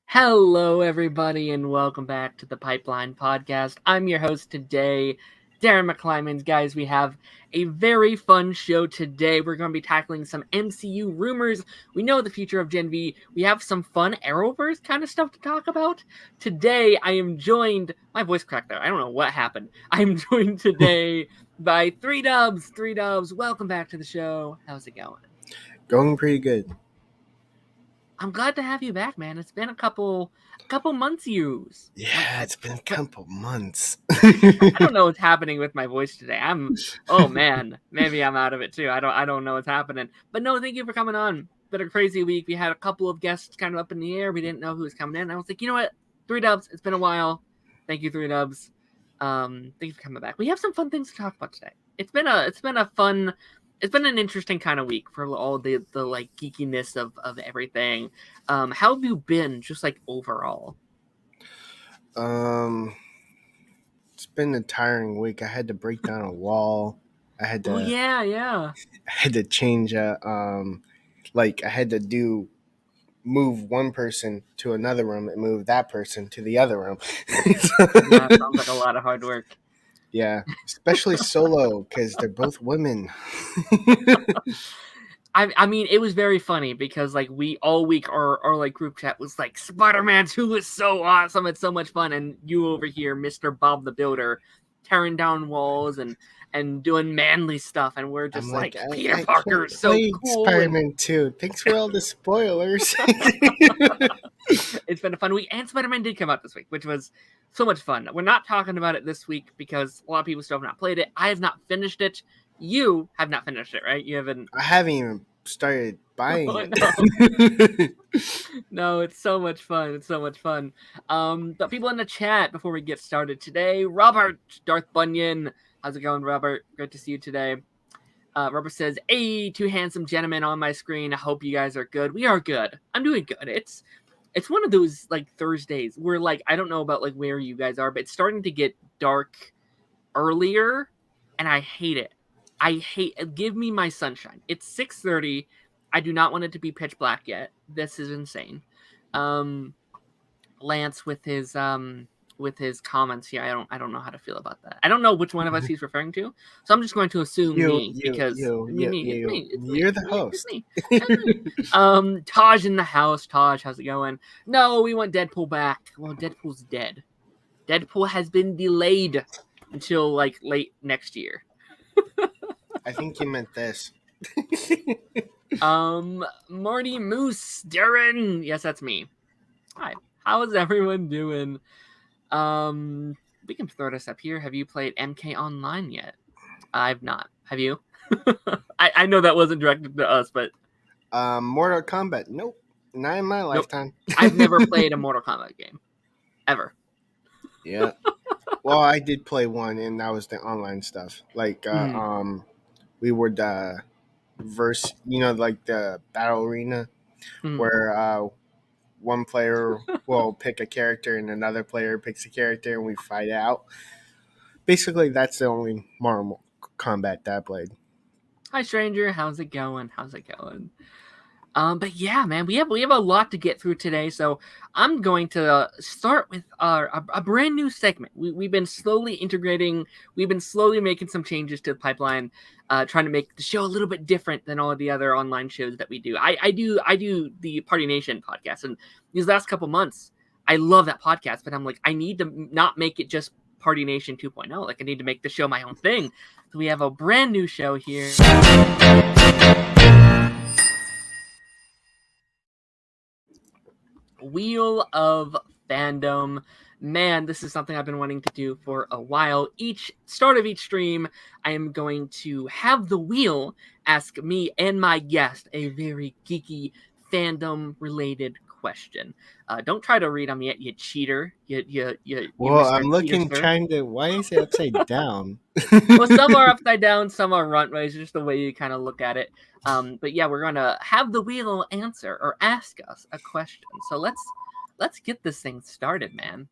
Hello, everybody, and welcome back to the Pipeline Podcast. I'm your host today, Daren Mcclimans. Guys, we have a very fun show today. We're going to be tackling some MCU rumors. We know the future of Gen V. We have some fun Arrowverse kind of stuff to talk about. Today, I am joined... My voice cracked there. I don't know what happened. I'm joined today by 3Dubs. 3Dubs, welcome back to the show. How's it going? Going pretty good. I'm glad to have you back, man. It's been a couple months. Yeah, it's been a couple months. I don't know what's happening with my voice today. Oh man, maybe I'm out of it too. I don't know what's happening. But no, thank you for coming on. Been a crazy week. We had a couple of guests kind of up in the air. We didn't know who was coming in. I was like, you know what, 3Dubs. It's been a while. Thank you, 3Dubs. Thank you for coming back. We have some fun things to talk about today. It's been an interesting kind of week for all the like geekiness of everything. How have you been, just like overall? It's been a tiring week. I had to break down a wall. I had to. Oh yeah. I had to change I had to move one person to another room and move that person to the other room. That sounds like a lot of hard work. Yeah, especially solo because they're both women. I mean, it was very funny because like we all week our like group chat was like Spider-Man 2 is so awesome, it's so much fun, and you over here, Mr. Bob the Builder, tearing down walls and doing manly stuff, and we're just like Peter Parker is so cool. Spider-Man 2. Thanks for all the spoilers. It's been a fun week, and Spider-Man did come out this week, which was so much fun. We're not talking about it this week because a lot of people still have not played it. I have not finished it. You have not finished it, right? You haven't. I haven't even started buying it. No, it's so much fun. It's so much fun. But people in the chat before we get started today, Robert, Darth Bunyan. How's it going, Robert? Great to see you today. Robert says, "Hey, two handsome gentlemen on my screen. I hope you guys are good. We are good. I'm doing good. It's one of those like Thursdays where like I don't know about like where you guys are, but it's starting to get dark earlier, and I hate it. Give me my sunshine. It's 6:30. I do not want it to be pitch black yet. This is insane. Lance with his comments here. I don't know how to feel about that. I don't know which one of us he's referring to, so I'm just going to assume me because you're the host. Taj in the house. Taj, how's it going? No, we want Deadpool back. Well, Deadpool's dead. Deadpool has been delayed until like late next year. I think you meant this. Marty Moose, Daren. Yes, that's me. Hi, How is everyone doing? We can throw this up here. Have you played MK Online yet? I've not. Have you? I know that wasn't directed to us, but Mortal Kombat. Nope, not in my nope. lifetime. I've never played a Mortal Kombat game ever. Yeah. Well, I did play one, and that was the online stuff. Like, we would verse, like the battle arena, where one player will pick a character and another player picks a character, and we fight out. Basically, that's the only Mortal Kombat that I played. Hi, stranger. How's it going? How's it going? But yeah, man, we have a lot to get through today, so I'm going to start with a brand new segment. We've been slowly integrating, we've been slowly making some changes to the pipeline, trying to make the show a little bit different than all of the other online shows that we do. I do the Party Nation podcast, and these last couple months, I love that podcast, but I'm like, I need to not make it just Party Nation 2.0. Like, I need to make the show my own thing. So we have a brand new show here. Wheel of Fandom. Man, this is something I've been wanting to do for a while. Each start of each stream, I am going to have the wheel ask me and my guest a very geeky fandom related question. Don't try to read on me, you cheater. You Well, Mr. I'm looking, Cheater, sir. trying to. Why is it upside down? Well, some are upside down, some are runtways, just the way you kind of look at it. But yeah, we're gonna have the wheel answer or ask us a question. So let's get this thing started, man.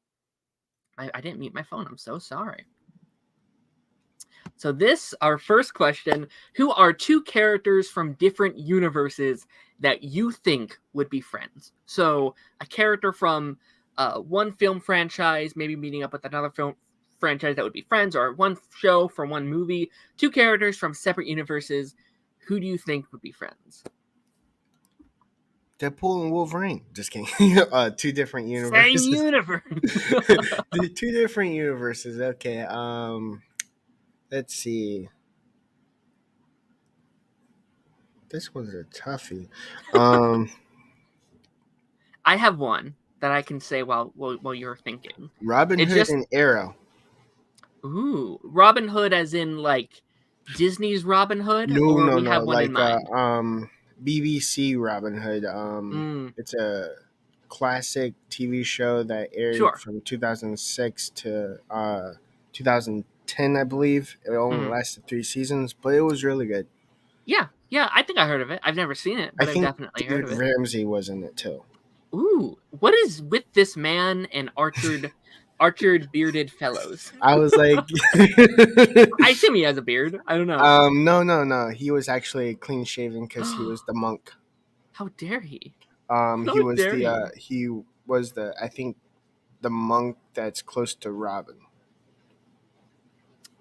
I didn't mute my phone. I'm so sorry. So our first question: who are two characters from different universes that you think would be friends? So a character from one film franchise, maybe meeting up with another film franchise that would be friends, or one show from one movie. Two characters from separate universes. Who do you think would be friends? Deadpool and Wolverine. Just kidding. Two different universes. Same universe. Two different universes. Okay. Let's see. This one's a toughie. I have one that I can say while you're thinking. Robin Hood and Arrow. Ooh, Robin Hood, as in like Disney's Robin Hood, No. have one Like in mind? BBC Robin Hood. It's a classic TV show that aired from 2006 to 2010, I believe. It only lasted 3 seasons, but it was really good. Yeah, I think I heard of it. I've never seen it, but I've definitely heard of it. Ramsey was in it too. Ooh, what is with this man and Archer bearded fellows? I was like, I assume he has a beard. I don't know. No. He was actually clean shaven because he was the monk. How dare he? He was the I think the monk that's close to Robin.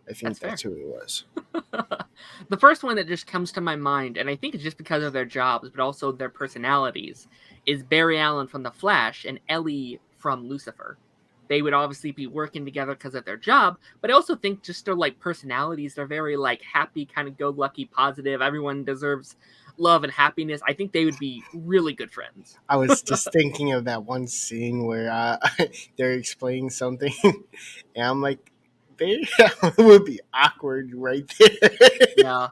I think that's who he was. The first one that just comes to my mind, and I think it's just because of their jobs, but also their personalities, is Barry Allen from The Flash and Ellie from Lucifer. They would obviously be working together because of their job, but I also think just their like personalities, they're very like happy, kind of go-lucky, positive. Everyone deserves love and happiness. I think they would be really good friends. I was just thinking of that one scene where they're explaining something, and I'm like, Barry Allen would be awkward right there.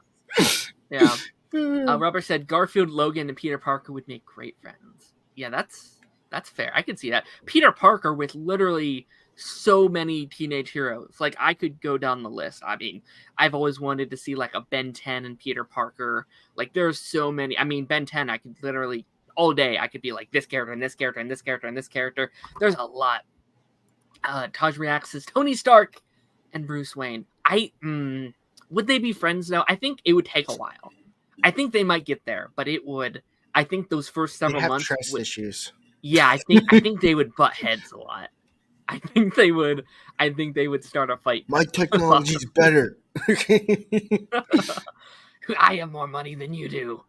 Yeah. Robert said Garfield, Logan, and Peter Parker would make great friends. Yeah, that's fair. I could see that. Peter Parker with literally so many teenage heroes. Like, I could go down the list. I mean, I've always wanted to see like a Ben 10 and Peter Parker. Like, there's so many. I mean, Ben 10, I could literally all day. I could be like this character and this character and this character and this character. There's a lot. Taj reacts as Tony Stark and Bruce Wayne. Would they be friends though? I think it would take a while. I think they might get there, but it would. I think those first several months trust issues. Yeah, I think they would butt heads a lot. I think they would start a fight. My technology's better. I have more money than you do.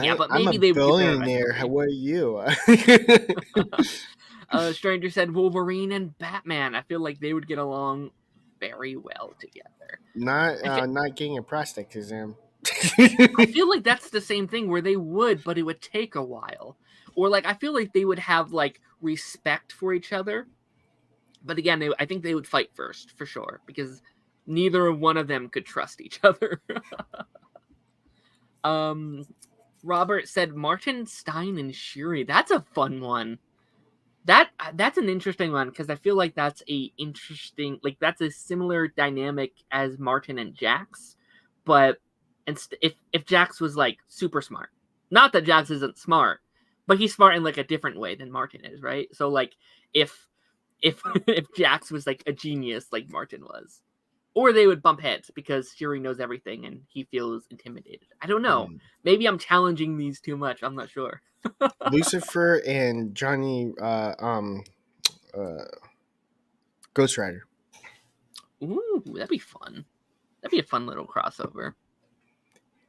Yeah, but maybe I'm a billionaire. How are you? Stranger said Wolverine and Batman. I feel like they would get along very well together. Not getting a prostate exam. I feel like that's the same thing where they would, but it would take a while. or like I feel like they would have like respect for each other. But again, I think they would fight first for sure because neither one of them could trust each other. Robert said Martin, Stein, and Shuri. That's a fun one. That's an interesting one because I feel like that's a similar dynamic as Martin and Jax, but if Jax was like super smart, not that Jax isn't smart, but he's smart in like a different way than Martin is, right? So like if if Jax was like a genius like Martin was, or they would bump heads because Shuri knows everything and he feels intimidated. I don't know. Maybe I'm challenging these too much. I'm not sure. Lucifer and Johnny Ghost Rider. Ooh, that'd be fun. That'd be a fun little crossover.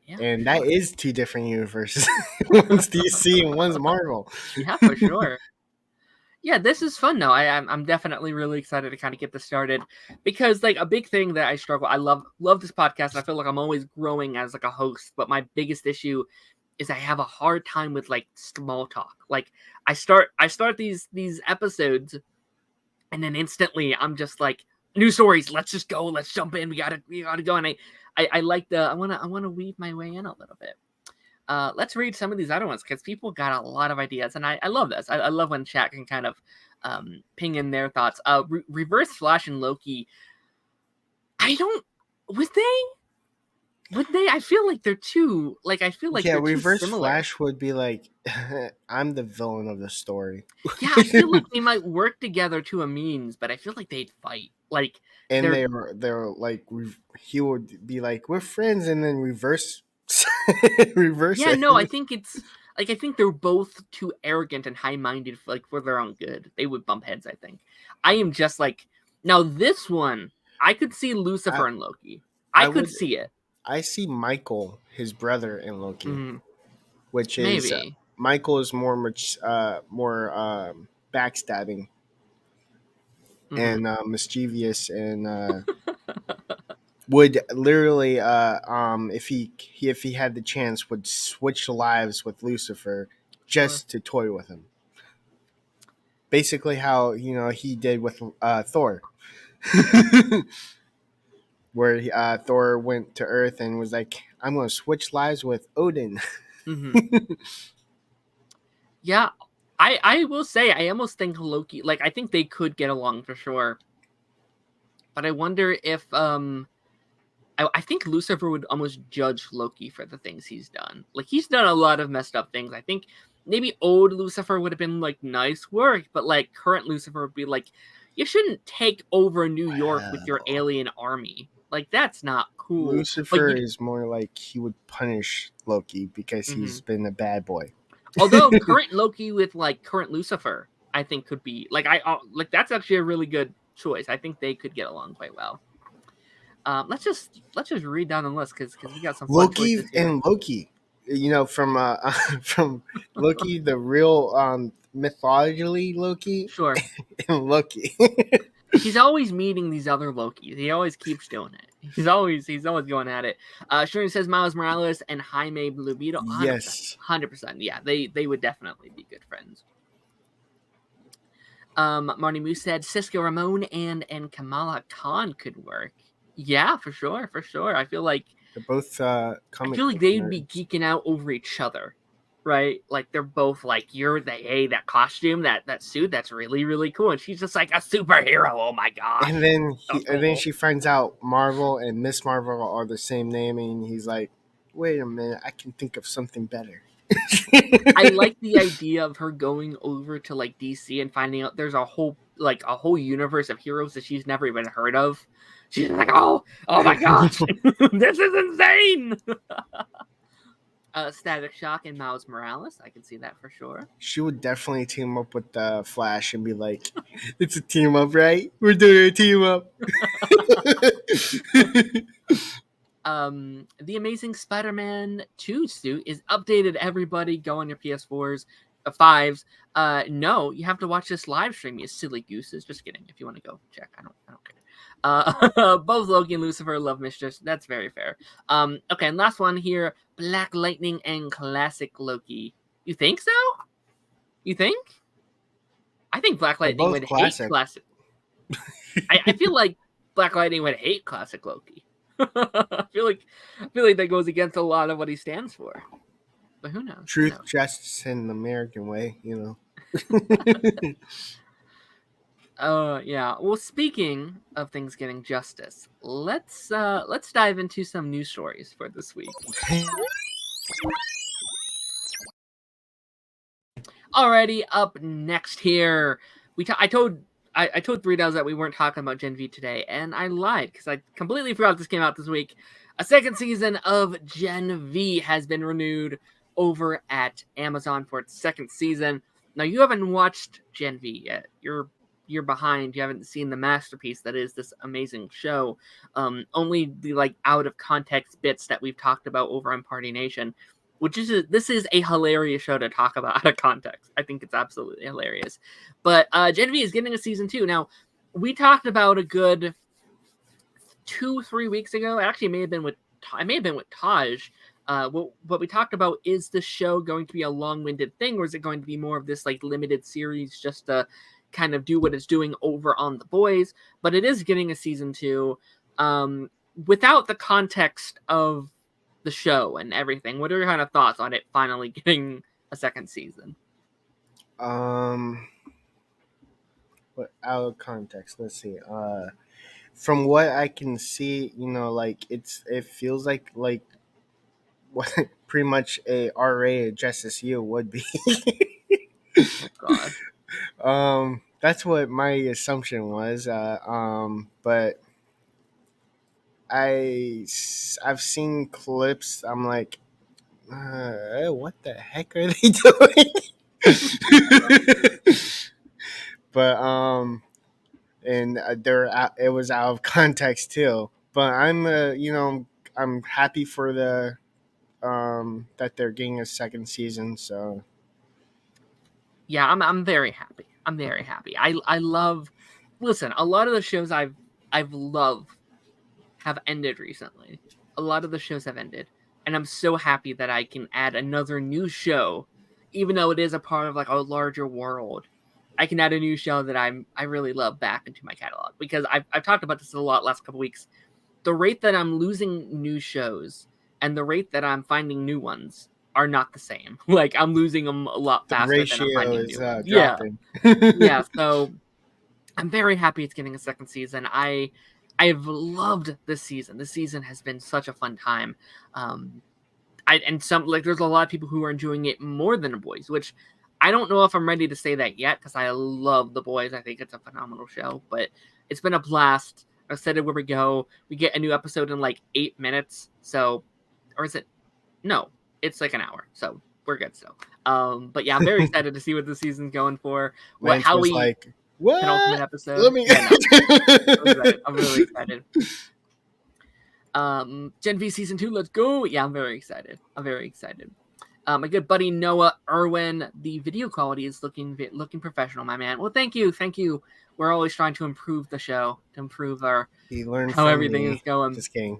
Yeah, and that is two different universes. One's DC and one's Marvel. Yeah, for sure. Yeah, this is fun though. I'm definitely really excited to kind of get this started because like a big thing that I struggle. I love this podcast. And I feel like I'm always growing as like a host, but my biggest issue is I have a hard time with like small talk. Like I start these episodes, and then instantly I'm just like, new stories. Let's just go. Let's jump in. We gotta go. And I like I wanna weave my way in a little bit. Let's read some of these other ones because people got a lot of ideas, and I love this. I love when chat can kind of ping in their thoughts. Reverse Flash and Loki. Would they? I feel like they're too. Like I feel like they're Reverse too similar. Flash would be like, I'm the villain of the story. Yeah, I feel like they might work together to a means, but I feel like they'd fight. Like, and they're like, he would be like, we're friends, and then reverse. Yeah, no, I think it's like I think they're both too arrogant and high-minded for their own good. They would bump heads. I think. I am just like now this one. I could see Lucifer and Loki. I could see it. I see Michael, his brother, in Loki, which is Michael is more backstabbing and mischievous and would literally if he had the chance would switch lives with Lucifer just to toy with him. Basically, how he did with Thor. Where Thor went to Earth and was like, I'm going to switch lives with Odin. Yeah, I will say, I almost think Loki, like, I think they could get along for sure. But I wonder if, I think Lucifer would almost judge Loki for the things he's done. Like, he's done a lot of messed up things. I think maybe old Lucifer would have been like, nice work. But, like, current Lucifer would be like, you shouldn't take over New York with your alien army. Like, that's not cool. Lucifer is more like he would punish Loki because he's been a bad boy. Although current Loki with like current Lucifer, I think could be like that's actually a really good choice. I think they could get along quite well. Let's just read down the list because we got some Loki and Loki. From Loki, the real mythology Loki. Sure. And Loki. He's always meeting these other Lokis. He always keeps doing it. He's always going at it. Shireen says Miles Morales and Jaime Blue Beetle. 100%, yes, 100%. Yeah, they would definitely be good friends. Marty Moose said Cisco Ramon and Kamala Khan could work. Yeah, for sure. I feel like they're both. I feel like they'd be geeking out over each other. Right, like they're both like, that costume, that suit, that's really, really cool, and she's just like a superhero. Oh my god! And then she finds out Marvel and Miss Marvel are the same name, and he's like, "Wait a minute, I can think of something better." I like the idea of her going over to like DC and finding out there's a whole universe of heroes that she's never even heard of. She's like, oh my gosh, this is insane. Static Shock and Miles Morales. I can see that for sure. She would definitely team up with Flash and be like, it's a team up, right? We're doing a team up. The Amazing Spider-Man 2 suit is updated, everybody. Go on your PS4s, 5s. No, you have to watch this live stream, you silly gooses. Just kidding. If you want to go check, I don't care. Both Loki and Lucifer love Mistress. That's very fair. Okay, and last one here, Black Lightning and Classic Loki. You think so? You think? I think Black They're Lightning both would classic. hate classic. I feel like Black Lightning would hate classic Loki. I feel like that goes against a lot of what he stands for. But who knows? Truth, justice, in the American way, you know. Yeah. Well, speaking of things getting justice, let's dive into some news stories for this week. Alrighty, up next here, I told 3DAOs that we weren't talking about Gen V today, and I lied because I completely forgot this came out this week. A second season of Gen V has been renewed over at Amazon for its second season. Now, you haven't watched Gen V yet. You're behind. You haven't seen the masterpiece that is this amazing show. Only the out of context bits that we've talked about over on Party Nation. This is a hilarious show to talk about out of context. I think it's absolutely hilarious. But Gen V is getting a season 2. Now, we talked about a good 2-3 weeks ago. It actually may have been with Taj. What we talked about, is the show going to be a long-winded thing, or is it going to be more of this limited series just to kind of do what it's doing over on The Boys? But it is getting a season 2 without the context of the show and everything. What are your kind of thoughts on it finally getting a second season? What out of context? Let's see. From what I can see, it feels like what pretty much a R-rated Justice U would be. Oh, God. That's what my assumption was. But I've seen clips. I'm like, what the heck are they doing? But and it was out of context too. But I'm happy for the that they're getting a second season. So yeah, I'm very happy. I'm very happy. I love. Listen, a lot of the shows I've loved have ended recently. A lot of the shows have ended, and I'm so happy that I can add another new show, even though it is a part of a larger world. I can add a new show that I really love back into my catalog, because I've talked about this a lot last couple weeks. The rate that I'm losing new shows and the rate that I'm finding new ones are not the same. I'm losing them a lot faster than I'm finding new ones. Dropping. Yeah. So I'm very happy it's getting a second season. I've loved this season. This season has been such a fun time. There's a lot of people who are enjoying it more than The Boys, which I don't know if I'm ready to say that yet, because I love The Boys. I think it's a phenomenal show, but it's been a blast. I said it where we go. We get a new episode in 8 minutes. So, or is it? No, it's an hour. So we're good still. But yeah, I'm very excited to see what the season's going for. What? Penultimate episode. Let me. Yeah, no. I'm really excited. Gen V season 2, let's go. Yeah, I'm very excited. My good buddy Noah Irwin, the video quality is looking professional, my man. Well, thank you. We're always trying to improve the show, to improve how everything is going. Just kidding.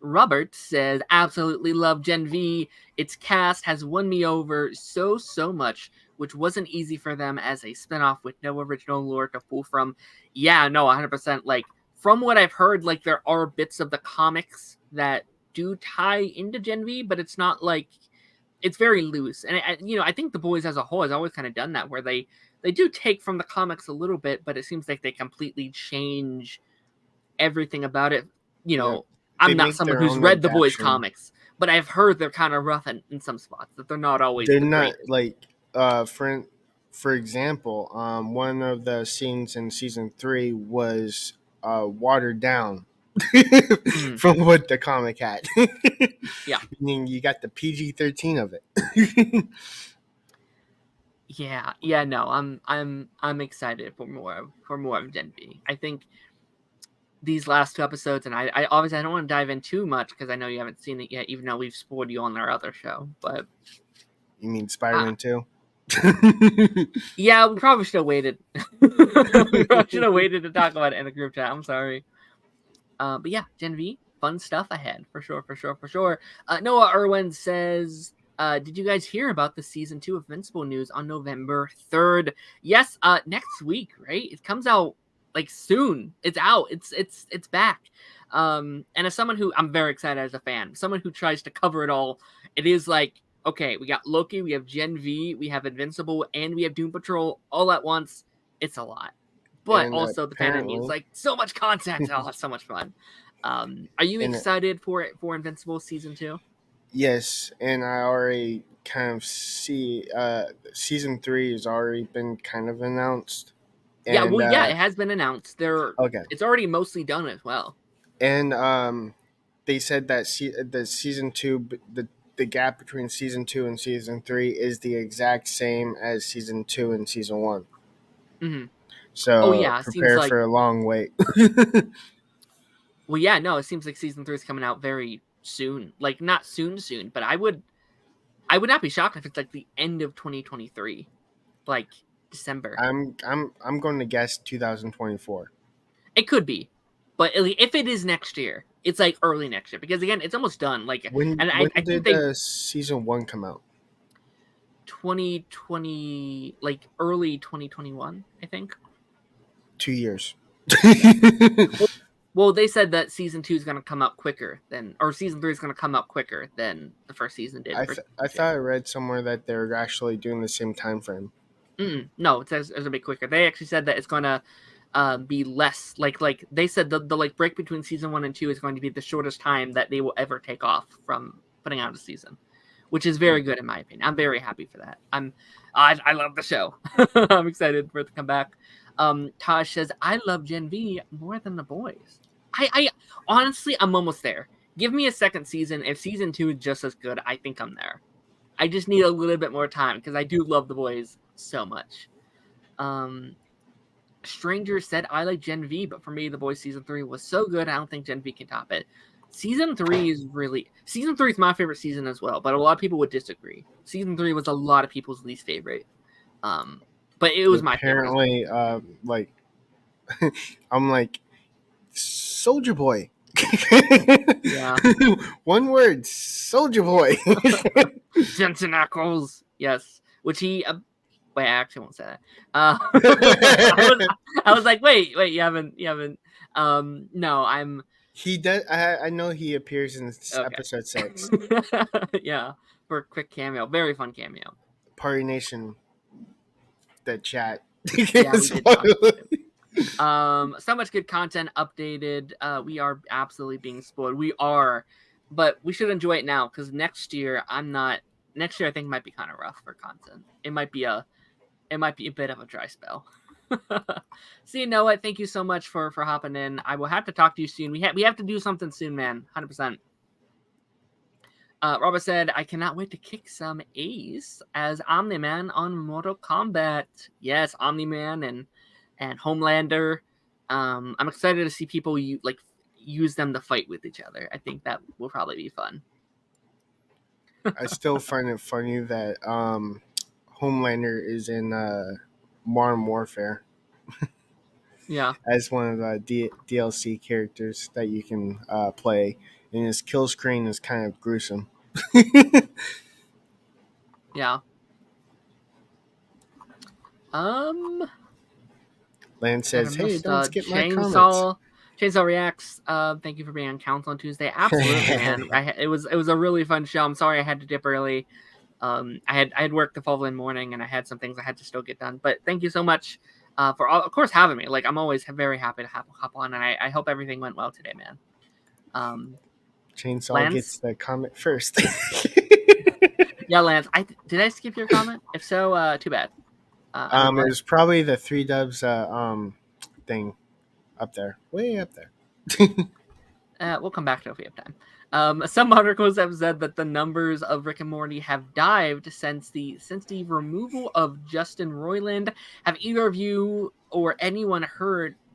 Robert says, absolutely love Gen V. Its cast has won me over so much, which wasn't easy for them as a spinoff with no original lore to pull from. Yeah, no, 100%. From what I've heard, there are bits of the comics that do tie into Gen V, but it's not it's very loose. And I think The Boys as a whole has always kind of done that, where they do take from the comics a little bit, but it seems like they completely change everything about it. I'm not someone who's read The Boys comics, but I've heard they're kind of rough in some spots, that they're not always. They're not for example, one of the scenes in season 3 was watered down from what the comic had. Yeah, meaning you got the PG-13 of it. Yeah. No, I'm excited for more of Gen V. I think these last 2 episodes, and I obviously I don't want to dive in too much because I know you haven't seen it yet, even though we've spoiled you on our other show. But you mean Spider-Man 2? Yeah, we probably should have waited. We probably should have waited to talk about it in the group chat. I'm sorry. But yeah, Gen V, fun stuff ahead for sure. Noah Irwin says, did you guys hear about the season 2 of Invincible news on November 3rd? Yes, next week, right? It comes out like soon. It's out. It's back. And as someone who I'm very excited as a fan, someone who tries to cover it all, it is like, okay, we got Loki, we have Gen V, we have Invincible, and we have Doom Patrol all at once. It's a lot. But and also the fan is like so much content. Oh, it's so much fun. Are you excited for Invincible season 2? Yes, and I already kind of see season 3 has already been kind of announced. And, it has been announced. Okay. It's already mostly done as well. And they said that the season 2, the gap between season 2 and season 3 is the exact same as season 2 and season 1. Mm-hmm. So prepare for a long wait. Well, yeah, no, it seems like season 3 is coming out very soon. Like not soon, but I would not be shocked if it's like the end of 2023, like December. I'm going to guess 2024. It could be, but if it is next year, it's like early next year because again, it's almost done. Like when did season 1 come out? 2020, like early 2021, I think. 2 years. Well, they said that season 2 is going to come out quicker or season 3 is going to come out quicker than the first season did. I thought I read somewhere that they're actually doing the same time frame. No, it says it's a bit quicker. They actually said that it's going to be less. Like they said the like break between season 1 and 2 is going to be the shortest time that they will ever take off from putting out a season, which is very good in my opinion. I'm very happy for that. I love the show. I'm excited for it to come back. Taj says, I love Gen V more than the boys. I honestly, I'm almost there. Give me a second season. If season 2 is just as good, I think I'm there. I just need a little bit more time because I do love the boys so much. Stranger said, I like Gen V, but for me, the boys season 3 was so good, I don't think Gen V can top it. Season 3 is my favorite season as well, but a lot of people would disagree. Season 3 was a lot of people's least favorite. But it was my favorite. Apparently, like, I'm like, Soldier Boy. Yeah. One word, Soldier Boy. Jensen Ackles. Yes. Which he... wait, I actually won't say that. I was like, wait, you haven't... no, I'm... He does... I know he appears in episode 6. Yeah. For a quick cameo. Very fun cameo. Party Nation. The chat. Yeah, we did talk about it. So much good content updated. We are absolutely being spoiled. We are, but we should enjoy it now because next year Next year I think might be kind of rough for content. It might be a bit of a dry spell. See, Noah, thank you so much for hopping in. I will have to talk to you soon. We have to do something soon, man. 100%. Robert said, I cannot wait to kick some A's as Omni-Man on Mortal Kombat. Yes, Omni-Man and Homelander. I'm excited to see people use them to fight with each other. I think that will probably be fun. I still find it funny that Homelander is in Modern Warfare. Yeah. As one of the DLC characters that you can play, and his kill screen is kind of gruesome. Yeah. Lance says, "Hey, don't skip my comments." Chainsaw Reacts. Thank you for being on Council on Tuesday. Absolutely, man. It was a really fun show. I'm sorry I had to dip early. I had work the following morning, and I had some things I had to still get done. But thank you so much for of course having me. Like I'm always very happy to hop on, and I hope everything went well today, man. Chainsaw Lance? Gets the comment first. Yeah, Lance. Did I skip your comment? If so, too bad. It was probably the 3 Dubs thing up there, way up there. We'll come back to it if we have time. Some articles have said that the numbers of Rick and Morty have dived since the removal of Justin Roiland. Have either of you or anyone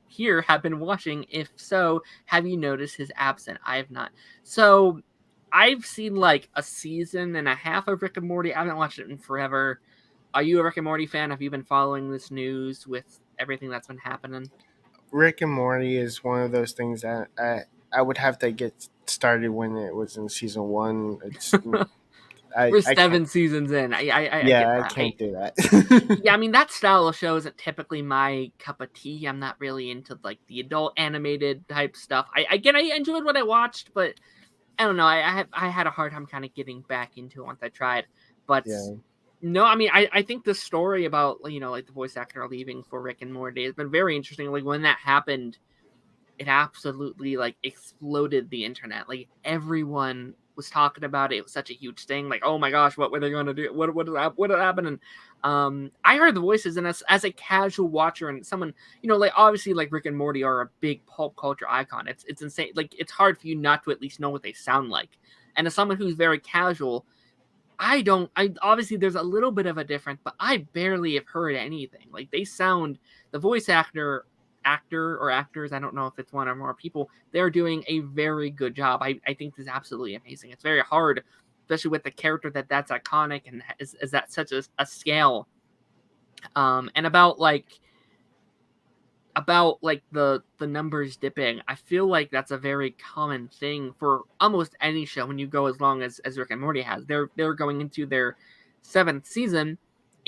here have been watching? If so, have you noticed his absence? I have not. So I've seen like a season and a half of Rick and Morty. I haven't watched it in forever. Are you a Rick and Morty fan? Have you been following this news with everything that's been happening? Rick and Morty is one of those things that I would have to get started when it was in season 1. It's We're I can't. 7 seasons in. I get Yeah, I that. can't do that. Yeah, I mean that style of show isn't typically my cup of tea. I'm not really into like the adult animated type stuff. I enjoyed what I watched, but I don't know. I had a hard time kind of getting back into it once I tried. But Yeah. no, I mean I think the story about like the voice actor leaving for Rick and Morty has been very interesting. Like when that happened, it absolutely like exploded the internet. Like everyone was talking about it. It was such a huge thing. Like, oh my gosh, what were they going to do? What happened? And I heard the voices, and as a casual watcher and someone, like obviously like Rick and Morty are a big pulp culture icon. It's insane. Like it's hard for you not to at least know what they sound like. And as someone who's very casual, I don't. I obviously there's a little bit of a difference, but I barely have heard anything. Like they sound the voice actor or actors. I don't know if it's one or more people. They're doing a very good job. I think this is absolutely amazing. It's very hard, especially with the character that's iconic and is at such a scale. And about the numbers dipping, I feel like that's a very common thing for almost any show when you go as long as Rick and Morty has. They're going into their 7th season.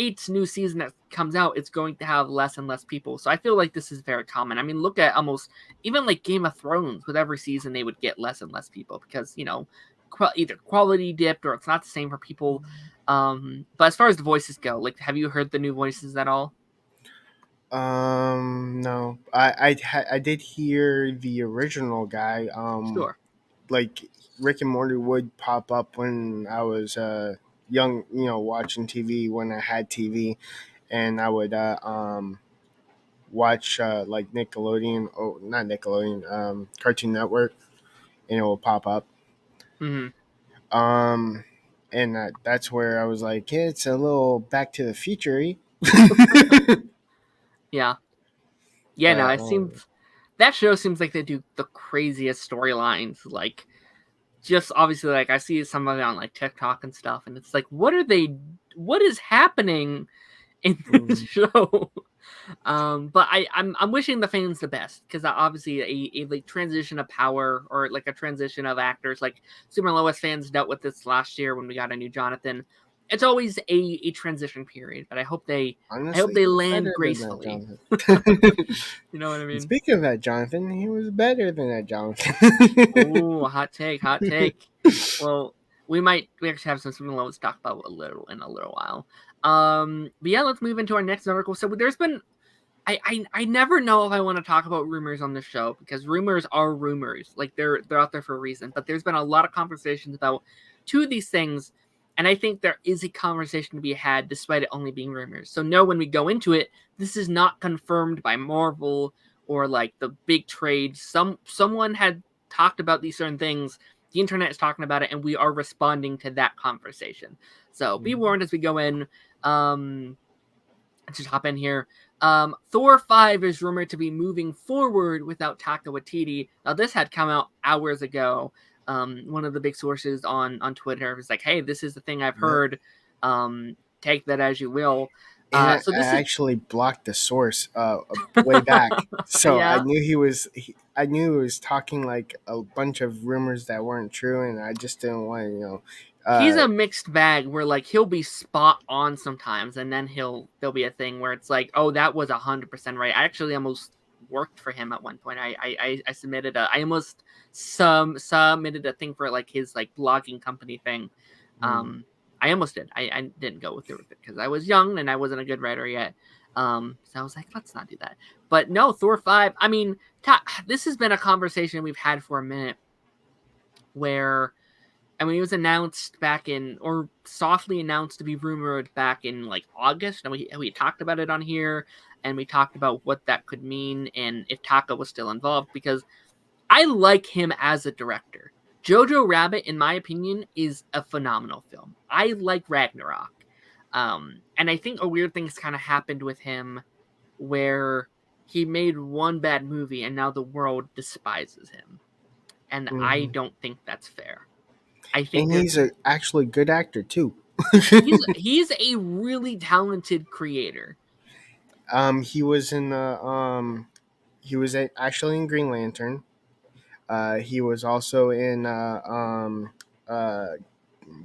Each new season that comes out, it's going to have less and less people. So I feel like this is very common. I mean, look at almost even like Game of Thrones. With every season, they would get less and less people because either quality dipped or it's not the same for people. But as far as the voices go, like, have you heard the new voices at all? No. I did hear the original guy. Sure. Like Rick and Morty would pop up when I was young, watching TV when I had TV, and I would watch like Nickelodeon, oh not Nickelodeon, Cartoon Network, and it will pop up. Hmm. Um, and that's where I was like, yeah, it's a little Back to the Future. Yeah. Yeah, no, But it seems that show seems like they do the craziest storylines. Like, just obviously, like I see some of it on like TikTok and stuff, and it's like, what is happening in this mm, show? But I'm wishing the fans the best because obviously a like transition of power or like a transition of actors, like Super Lois fans dealt with this last year when we got a new Jonathan. It's always a transition period, but I hope honestly, they he was land better than that, gracefully. Jonathan. You know what I And mean? speaking of that, Jonathan, he was better than that, Jonathan. Oh, hot take, hot take. Well, we actually have some similar to talk about in a little while. But yeah, let's move into our next article. So there's been I never know if I want to talk about rumors on this show because rumors are rumors. Like they're out there for a reason. But there's been a lot of conversations about two of these things, and I think there is a conversation to be had despite it only being rumors. So know when we go into it, this is not confirmed by Marvel or like the big trades. Someone had talked about these certain things. The internet is talking about it, and we are responding to that conversation. So be warned as we go in. Let's just hop in here. Thor 5 is rumored to be moving forward without Taika Waititi. Now, this had come out hours ago. One of the big sources on Twitter was like, hey, this is the thing I've Yep. heard. Take that as you will. And So I this is... actually blocked the source way back, so I Yeah. knew I knew he was talking like a bunch of rumors that weren't true, and I just didn't want to, He's uh, a mixed bag where like he'll be spot on sometimes, and then there'll be a thing where it's like, oh, that was 100% right. I actually almost worked for him at one point. I submitted I almost submitted a thing for like his like blogging company thing. hmm. I almost did. I didn't go through with it because I was young and I wasn't a good writer yet. So I was like, let's not do that. But no, Thor 5. I mean, this has been a conversation we've had for a minute where he was announced back in, or softly announced to be rumored back in like August, and we talked about it on here, and we talked about what that could mean and if Taka was still involved because I like him as a director. Jojo Rabbit, in my opinion, is a phenomenal film. I like Ragnarok, and I think a weird thing has kind of happened with him, where he made one bad movie and now the world despises him, and I Hmm. don't think that's fair. I think And there's he's a actually good actor too. he's a really talented creator. He was in the actually in Green Lantern. He was also in uh,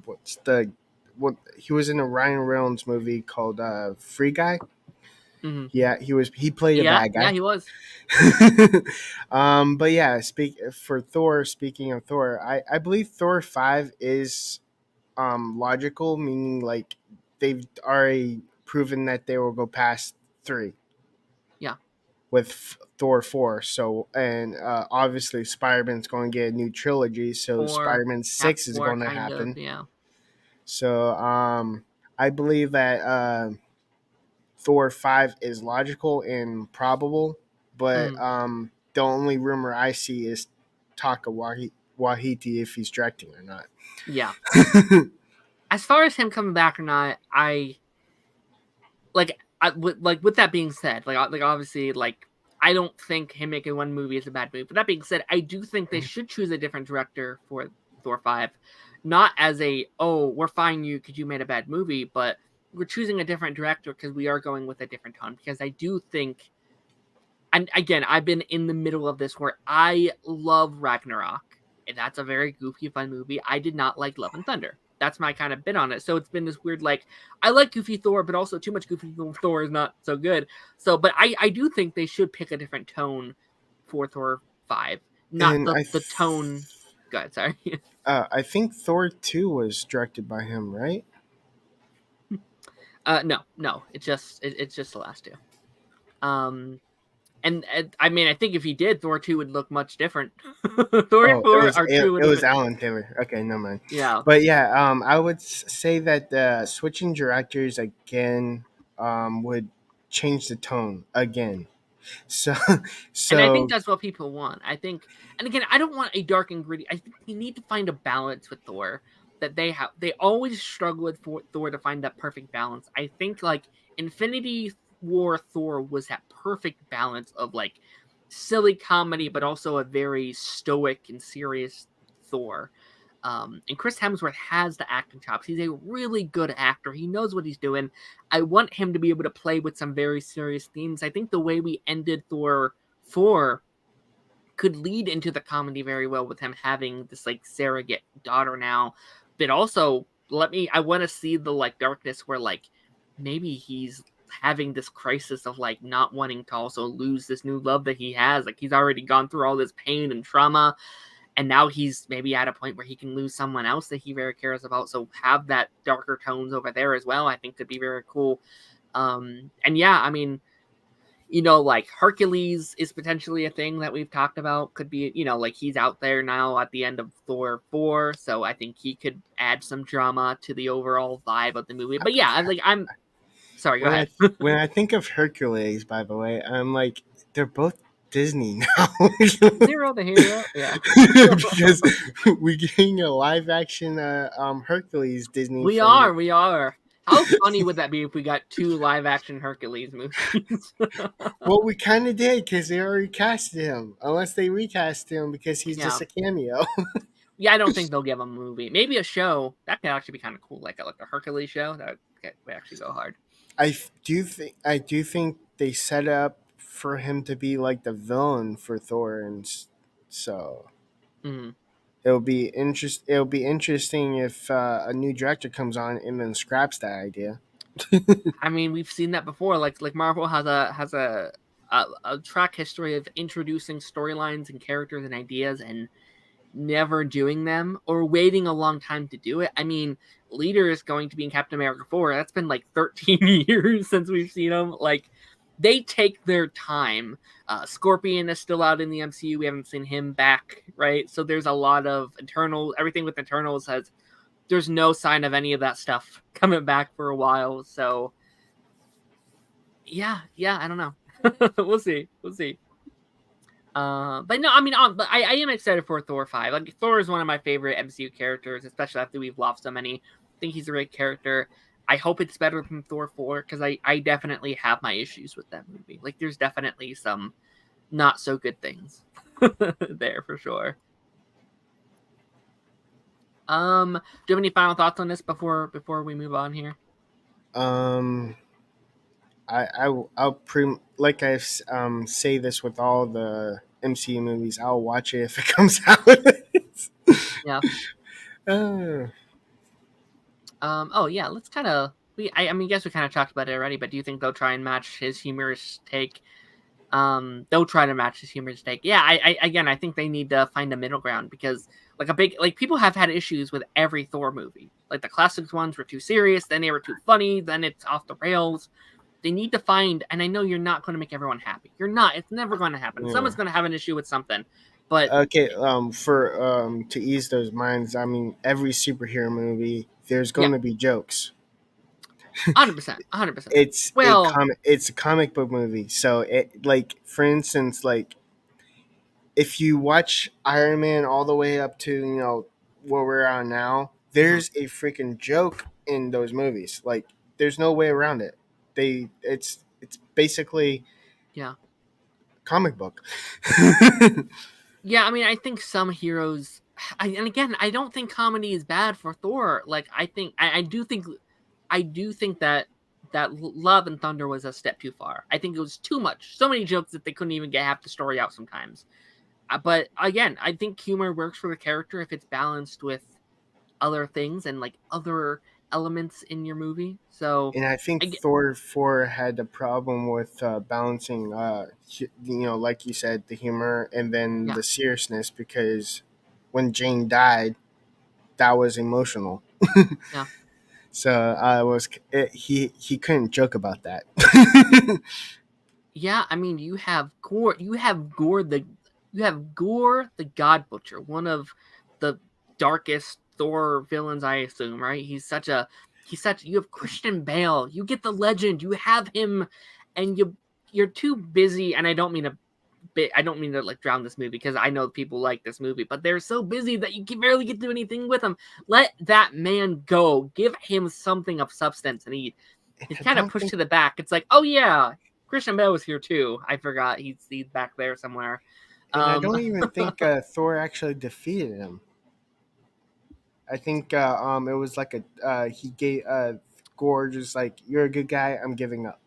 what's the what he was in a Ryan Reynolds movie called Free Guy. Mm-hmm. Yeah, he played a Yeah, bad yeah, guy. he was. But yeah, for Thor. Speaking of Thor, I believe Thor 5 is logical, meaning like they've already proven that they will go past 3 Yeah, with Thor 4. So and obviously Spider-Man's going to get a new trilogy, so four, Spider-Man half 6 is four, going to kind of. happen. Yeah. So I believe that Thor 5 is logical and probable, but Mm, the only rumor I see is Taka Wahiti if he's directing or not. yeah. As far as him coming back or not, with that being said, like obviously, like I don't think him making one movie is a bad movie. But that being said, I do think they should choose a different director for Thor 5, not as a oh we're firing you because you made a bad movie, but we're choosing a different director because we are going with a different tone. Because I do think, and again, I've been in the middle of this where I love Ragnarok, and that's a very goofy, fun movie. I did not like Love and Thunder. That's my kind of bit on it. So it's been this weird, like, I like Goofy Thor, but also too much Goofy Thor is not so good. So, but I do think they should pick a different tone for Thor 5, not And the tone. Go ahead, sorry. I think Thor 2 was directed by him, right? No, it's just the last two. Um, and I mean, I think if he did, Thor 2 would look much different. Thor Oh, 4 or 2 would it have was been, Alan Taylor. Okay, no mind. yeah. But yeah, I would say that switching directors again would change the tone again. So And I think so that's what people want. I think, and again, I don't want a dark and gritty. I think we need to find a balance with Thor that they have. They always struggle with Thor to find that perfect balance. I think like Infinity War Thor was that perfect balance of like silly comedy, but also a very stoic and serious Thor. And Chris Hemsworth has the acting chops. He's a really good actor. He knows what he's doing. I want him to be able to play with some very serious themes. I think the way we ended Thor 4 could lead into the comedy very well with him having this like surrogate daughter now. But also, I want to see the like darkness where like maybe he's having this crisis of like not wanting to also lose this new love that he has. Like he's already gone through all this pain and trauma, and now he's maybe at a point where he can lose someone else that he very cares about. So have that darker tones over there as well, I think could be very cool. And yeah, I mean, like Hercules is potentially a thing that we've talked about. Could be, like he's out there now at the end of Thor 4, so I think he could add some drama to the overall vibe of the movie. But yeah, I'm sorry, go ahead. when I think of Hercules, by the way, I'm like they're both Disney now. Zero the hero, yeah. Because we're getting a live action Hercules Disney We from. are, we are. How funny would that be if we got 2 live action Hercules movies? Well, we kind of did because they already casted him, unless they recast him because he's Yeah. just a cameo. Yeah, I don't think they'll give him a movie. Maybe a show. That could actually be kind of cool, like a Hercules show. That would actually go hard. I do think they set up for him to be like the villain for Thor, and so Mm-hmm. It'll be interesting if a new director comes on and then scraps that idea. I mean, we've seen that before. Like Marvel has a track history of introducing storylines and characters and ideas and never doing them or waiting a long time to do it. I mean, Leader is going to be in Captain America 4. That's been like 13 years since we've seen him. Like, they take their time. Scorpion is still out in the MCU. We haven't seen him back, right? So there's a lot of everything with Eternals has, there's no sign of any of that stuff coming back for a while. So, yeah, I don't know. We'll see. But no, I mean, but I am excited for Thor 5. Like, Thor is one of my favorite MCU characters, especially after we've lost so many. I think he's a great character. I hope it's better than Thor 4 because I definitely have my issues with that movie. Like, there's definitely some not so good things there for sure. Do you have any final thoughts on this before we move on here? Um, I'll like I say this with all the MCU movies. I'll watch it if it comes out. Yeah. uh, Oh yeah, let's kind of. I mean, I guess we kind of talked about it already. But do you think they'll try and match his humorous take? They'll try to match his humorous take. Yeah. I think they need to find a middle ground because like people have had issues with every Thor movie. Like the classic ones were too serious, then they were too funny, then it's off the rails. They need to find, and I know you're not going to make everyone happy. You're not. It's never going to happen. yeah. Someone's going to have an issue with something. But Okay, for to ease those minds, I mean, every superhero movie, there's yeah, going to be jokes. 100%, 100%. It's a Well, comic. It's a comic book movie. So, it like for instance, like if you watch Iron Man all the way up to where we're at now, there's a freaking joke in those movies. Like, there's no way around it. It's basically yeah. comic book. Yeah, I mean, I think some heroes, and again, I don't think comedy is bad for Thor. Like, I do think that Love and Thunder was a step too far. I think it was too much, so many jokes that they couldn't even get half the story out sometimes. But again, I think humor works for the character if it's balanced with other things and like other elements in your movie. So, And I think I get, Thor 4 had a problem with balancing, like you said, the humor and then yeah, the seriousness because when Jane died, that was emotional. yeah. So he couldn't joke about that. Yeah, I mean, you have Gore. You have Gore the God Butcher, one of the darkest Thor villains, I assume. Right? He's such. You have Christian Bale. You get the legend. You have him, and you're too busy. And I don't mean to like drown this movie because I know people like this movie, but they're so busy that you can barely get to do anything with him. Let that man go. Give him something of substance, and he's I kind of don't pushed think, to the back. It's like, oh yeah, Christian Bale was here too. I forgot he's back there somewhere. and I Um, don't even think Thor actually defeated him. I think it was like he gave Gore just like, you're a good guy, I'm giving up.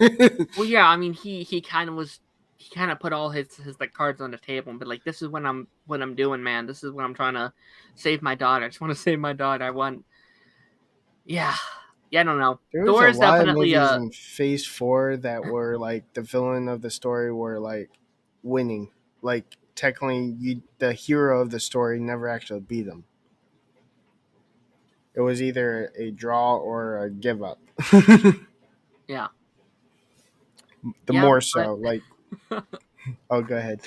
well, yeah, I mean he kind of put all his like cards on the table and be like, this is what I'm doing, man. This is what I'm trying to save my daughter. I just want to save my daughter. I want, yeah, yeah. I don't know. There was Thor a is lot of definitely movies a in Phase 4 that were like the villain of the story were like winning. Like technically, the hero of the story never actually beat them. It was either a draw or a give up. yeah, The yeah, more but so, like, oh, go ahead.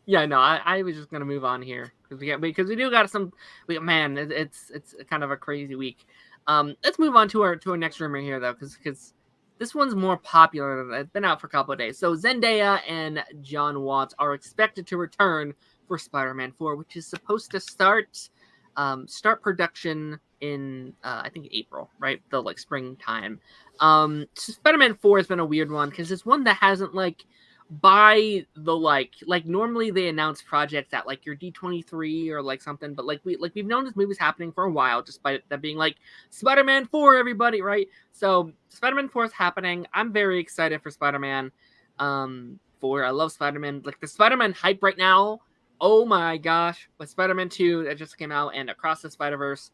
yeah, no, I was just gonna move on here because we do got some. Man, it's kind of a crazy week. Let's move on to our next rumor here though, because this one's more popular. It's been out for a couple of days. So Zendaya and John Watts are expected to return for Spider-Man 4, which is supposed to start production in I think April, right? The like springtime. So Spider-Man 4 has been a weird one because it's one that hasn't like by the like normally they announce projects at like your D23 or like something, but like we've known this movie's happening for a while, despite that being like Spider-Man 4, everybody, right? So Spider-Man 4 is happening. I'm very excited for Spider-Man 4. I love Spider-Man. Like the Spider-Man hype right now. Oh my gosh, with Spider-Man 2 that just came out and Across the Spider-Verse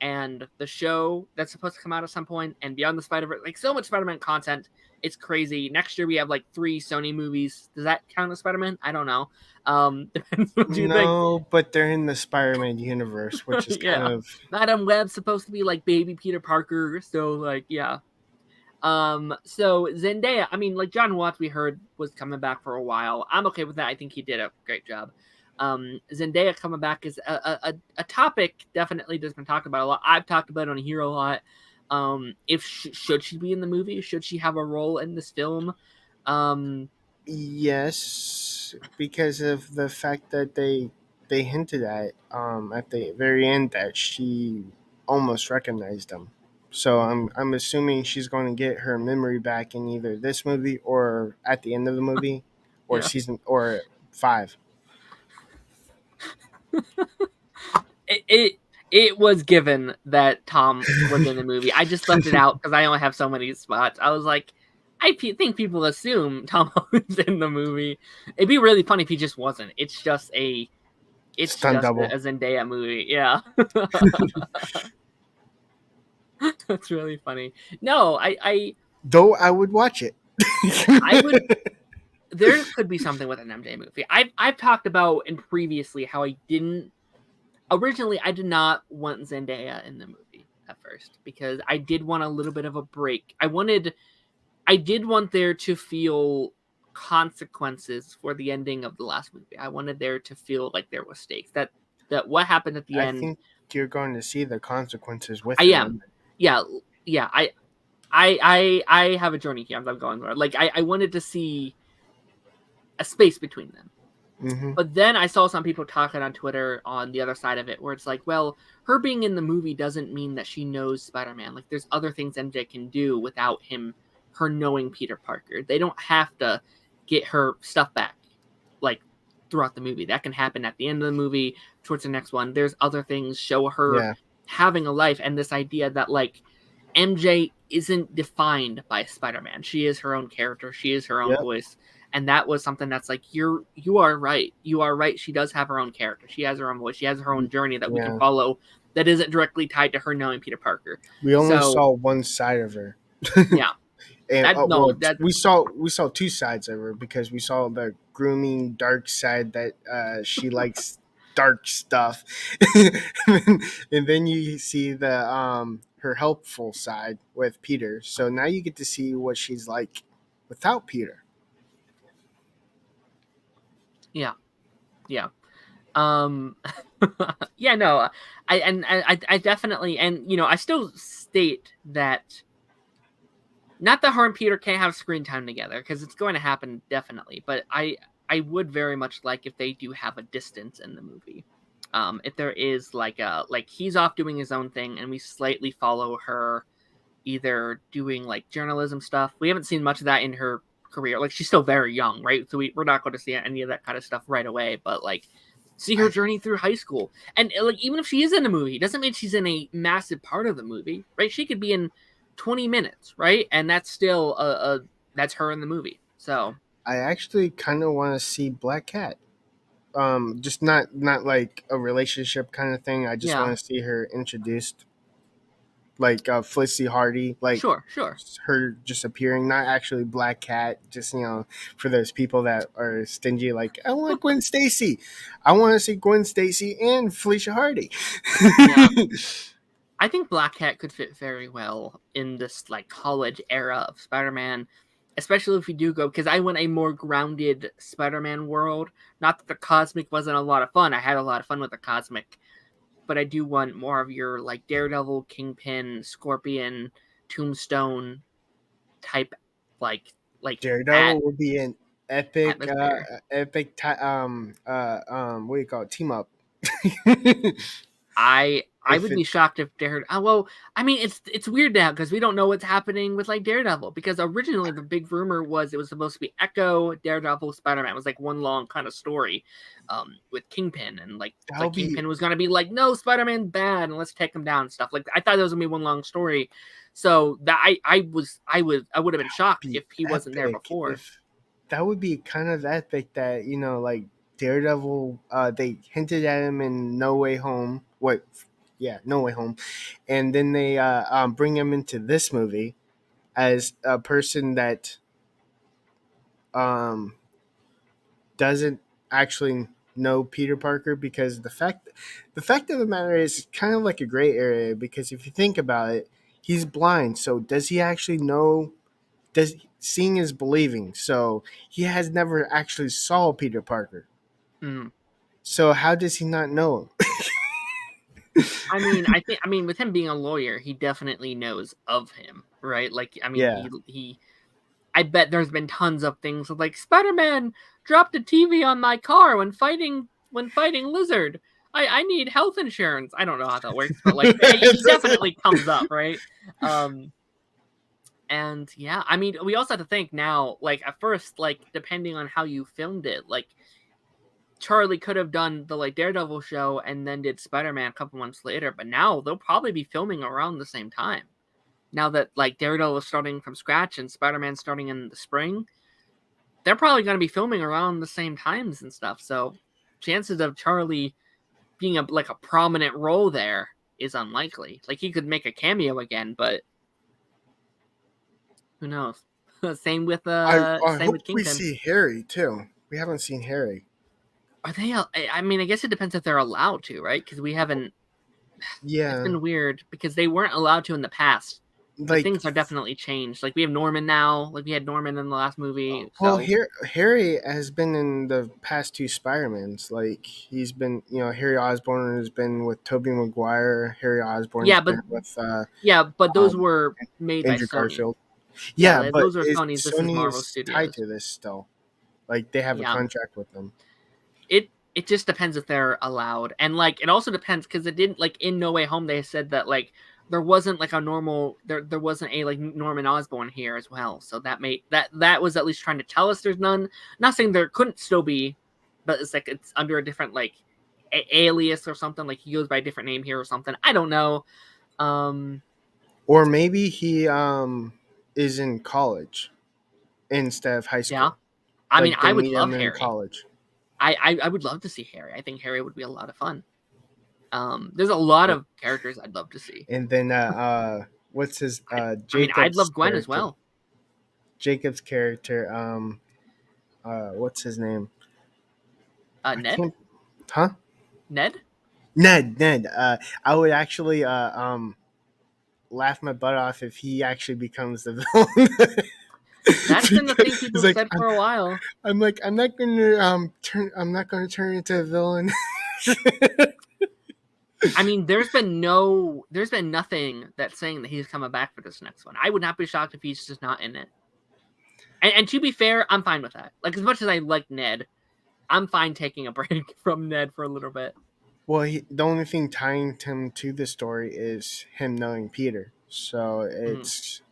and the show that's supposed to come out at some point and Beyond the Spider-Verse, like so much Spider-Man content. It's crazy. Next year we have like 3 Sony movies. Does that count as Spider-Man? I don't know. Depends what you think. No, but they're in the Spider-Man universe, which is kind Yeah. of Madam Web's supposed to be like baby Peter Parker, so like yeah. So Zendaya, I mean, like John Watts, we heard was coming back for a while. I'm okay with that. I think he did a great job. Zendaya coming back is a topic definitely that's been talked about a lot. I've talked about it on here a lot. If should she be in the movie? Should she have a role in this film? Um, yes, because of the fact that they hinted at the very end that she almost recognized him. So I'm assuming she's going to get her memory back in either this movie or at the end of the movie or yeah. season or 5. It was given that Tom was in the movie. I just left it out because I only have so many spots. I was like, I think people assume Tom Holland's in the movie. It'd be really funny if he just wasn't. It's just a Stunt double. Zendaya movie. Yeah. That's really funny. No, Though I would watch it. I would. There could be something with an MJ movie. I've talked about in previously how I didn't originally. I did not want Zendaya in the movie at first because I did want a little bit of a break. I did want there to feel consequences for the ending of the last movie. I wanted there to feel like there was stakes. That what happened at the I end. think you're going to see the consequences with I it. am. Yeah. I have a journey here. I'm going through. Like I wanted to see a space between them. Mm-hmm. But then I saw some people talking on Twitter on the other side of it, where it's like, well, her being in the movie doesn't mean that she knows Spider-Man. Like, there's other things MJ can do without her knowing Peter Parker. They don't have to get her stuff back, like, throughout the movie. That can happen at the end of the movie, towards the next one. There's other things, show her having a life, and this idea that, like, MJ isn't defined by Spider-Man. She is her own character. She is her own voice. And that was something that's like, you are right. You are right. She does have her own character. She has her own voice. She has her own journey that we can follow that isn't directly tied to her knowing Peter Parker. We only saw one side of her. Yeah. And we saw two sides of her because we saw the grooming dark side that she likes dark stuff. And then you see the her helpful side with Peter. So now you get to see what she's like without Peter. Yeah. Yeah, no. I definitely, and you know, I still state that not that her and Peter can't have screen time together, because it's going to happen definitely, but I would very much like if they do have a distance in the movie. If there is like he's off doing his own thing and we slightly follow her either doing like journalism stuff. We haven't seen much of that in her career. Like, she's still very young, right? So we're not going to see any of that kind of stuff right away, but like see her journey through high school. And like, even if she is in a movie, it doesn't mean she's in a massive part of the movie, right? She could be in 20 minutes, right? And that's still that's her in the movie. So I actually kind of want to see Black Cat. Just not like a relationship kind of thing. I just want to see her introduced, like Felicity Hardy, like sure, her just appearing, not actually Black Cat. Just, you know, for those people that are stingy, like, I want Gwen Stacy. I want to see Gwen Stacy and Felicia Hardy. Yeah. I think Black Cat could fit very well in this like college era of Spider-Man, especially if we do go, because I want a more grounded Spider-Man world. Not that the cosmic wasn't a lot of fun. I had a lot of fun with the cosmic, but I do want more of your like Daredevil, Kingpin, Scorpion, Tombstone type, like Daredevil would be an epic, what do you call it, team up. I would be shocked if Daredevil. Well, I mean, it's weird now because we don't know what's happening with like Daredevil, because originally the big rumor was it was supposed to be Echo, Daredevil, Spider-Man. It was like one long kind of story, with Kingpin, and like Kingpin was gonna be like, no, Spider-Man's bad and let's take him down and stuff. Like, I thought that was gonna be one long story, so that I would have been shocked if he wasn't there before. That would be kind of epic. That, you know, like Daredevil, they hinted at him in No Way Home. No Way Home, and then they bring him into this movie as a person that doesn't actually know Peter Parker, because the fact of the matter is kind of like a gray area, because if you think about it, he's blind. So does he actually know? Seeing is believing. So he has never actually saw Peter Parker. Mm. So how does he not know him? I mean, with him being a lawyer, he definitely knows of him, right? Like, I mean, he I bet there's been tons of things like, Spider-Man dropped a TV on my car when fighting Lizard. I need health insurance. I don't know how that works, but like, it definitely comes up, right? And yeah, I mean, we also have to think now, like, at first, like, depending on how you filmed it, like, Charlie could have done the like Daredevil show and then did Spider-Man a couple months later, but now they'll probably be filming around the same time. now that like Daredevil is starting from scratch and Spider-Man starting in the spring, they're probably going to be filming around the same times and stuff. So chances of Charlie being a prominent role there is unlikely. Like he could make a cameo again, but who knows? Same with I same hope with we Kingpin. see Harry too. We haven't seen Harry. Are they? I mean, I guess it depends if they're allowed to, right? Because we haven't. It's Yeah, been weird because they weren't allowed to in the past, but like, things are definitely changed. Like we have Norman now. Like we had Norman in the last movie. well, So Harry has been in the past two Spider-Mans. Like, he's been, Harry Osborn has been with Tobey Maguire. Harry Osborn's yeah, but been with those um, were made by Andrew Sony. Garfield. Yeah, Yeah, but those are Sony's. This is Sony Marvel is tied Studios. to this still. Like, they have a Yeah, contract with them. it just depends if they're allowed, and like it also depends because it didn't like in No Way Home they said that like there wasn't like a normal there wasn't a like Norman Osborn here as well, so that made that was at least trying to tell us there's none. Not saying there couldn't still be, but it's like it's under a different like alias or something, like he goes by a different name here or something. I don't know. Um, Or maybe he is in college instead of high yeah, school. I mean Like, they I would meet love him in Harry. college. I would love to see Harry. I think Harry would be a lot of fun. There's a lot of characters I'd love to see. And then what's his I mean, I'd Jacob's love Gwen as character? well. Jacob's character, what's his name? I Ned? can't. Huh? Ned? Ned. I would actually laugh my butt off if he actually becomes the villain. That's been the thing people He's have like, said for a while. I'm like, I'm not gonna turn into a villain. I mean, there's been nothing that's saying that he's coming back for this next one. I would not be shocked if he's just not in it. And to be fair, I'm fine with that. Like, as much as I like Ned, I'm fine taking a break from Ned for a little bit. Well, the only thing tying him to the story is him knowing Peter. So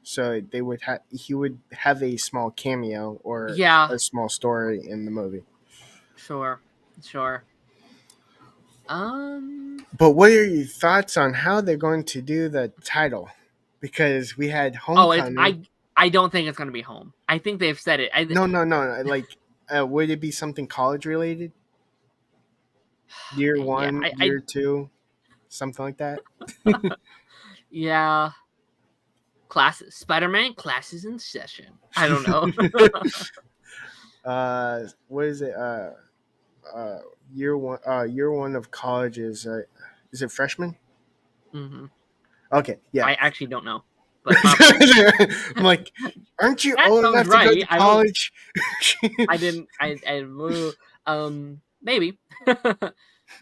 so he would have a small cameo or Yeah, a small story in the movie. sure. But what are your thoughts on how they're going to do the title? Because we had Homecoming. I don't think it's going to be Home. I think they've said it. No. Like, would it be something college related? Year one, year two, something like that. Yeah. Spider-Man classes in session. I don't know. What is it? Year one of college is it freshman? Mm-hmm. Okay, yeah. I actually don't know. But I'm like, aren't you old enough to go to college? I didn't. Maybe.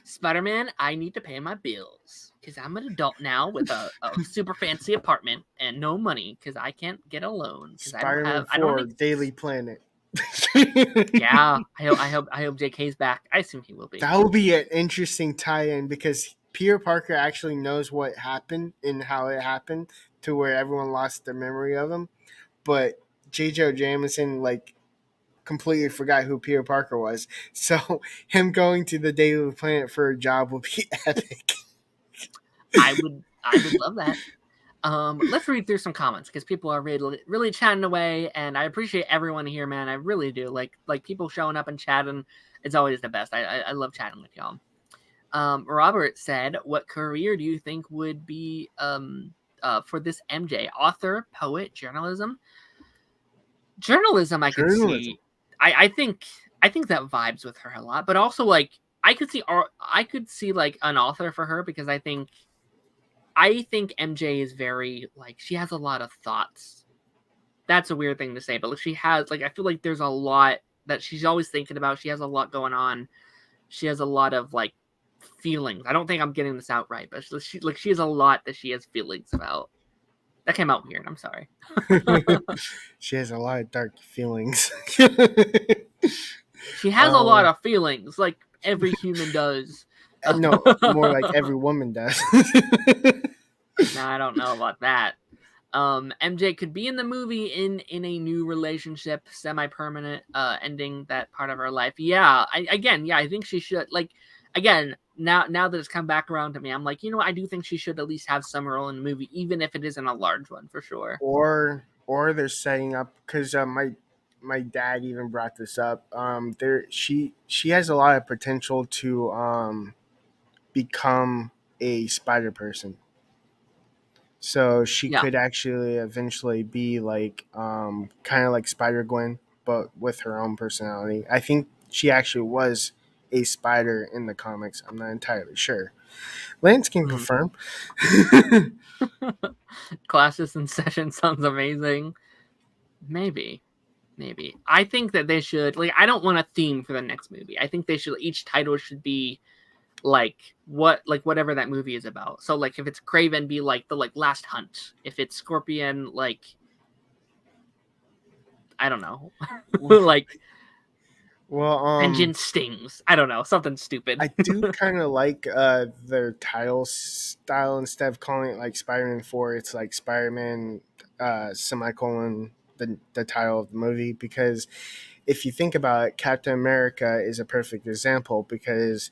Spider-Man, I need to pay my bills because I'm an adult now with a super fancy apartment and no money because I can't get a loan because Spider-Man I don't 4 Daily Planet. Yeah, I hope JK's back. I assume he will be. That would be an interesting tie-in because Peter Parker actually knows what happened and how it happened to where everyone lost their memory of him, but J. Jonah Jameson completely forgot who Peter Parker was. So him going to the Daily Planet for a job would be epic. I would love that. Let's read through some comments because people are really chatting away, and I appreciate everyone here, man. I really do. Like people showing up and chatting. It's always the best. I love chatting with y'all. Robert said, "What career do you think would be for this MJ? Author, poet, journalism? Journalism, I could see. I think that vibes with her a lot, but also like I could see like an author for her because I think MJ is very like she has a lot of thoughts. That's a weird thing to say, but like she has like I feel like there's a lot that she's always thinking about. She has a lot going on. She has a lot of like feelings. I don't think I'm getting this out right, but she has a lot that she has feelings about. That came out weird. I'm sorry. She has a lot of dark feelings. She has a lot of feelings, like every human does. No, more like every woman does. Nah, I don't know about that. MJ could be in the movie in a new relationship, semi-permanent, ending that part of her life. Yeah, I think she should. Like, again, now that it's come back around to me, I'm like, you know what? I do think she should at least have some role in the movie, even if it isn't a large one, for sure. Or they're setting up because my dad even brought this up. There she has a lot of potential to become a spider person. So she Yeah. could actually eventually be like kind of like Spider Gwen, but with her own personality. I think she actually was a spider in the comics. I'm not entirely sure. Lance can Mm. confirm. Classes in session sounds amazing. Maybe. Maybe. I think that they should, like, I don't want a theme for the next movie. I think they should, each title should be like whatever that movie is about. So like if it's Craven, be like the like Last Hunt. If it's Scorpion, like I don't know. Like Well, Vengeance Stings. I don't know, something stupid. I do kind of like their title style. Instead of calling it like Spider-Man 4, it's like Spider-Man semicolon the title of the movie, because if you think about it, Captain America is a perfect example because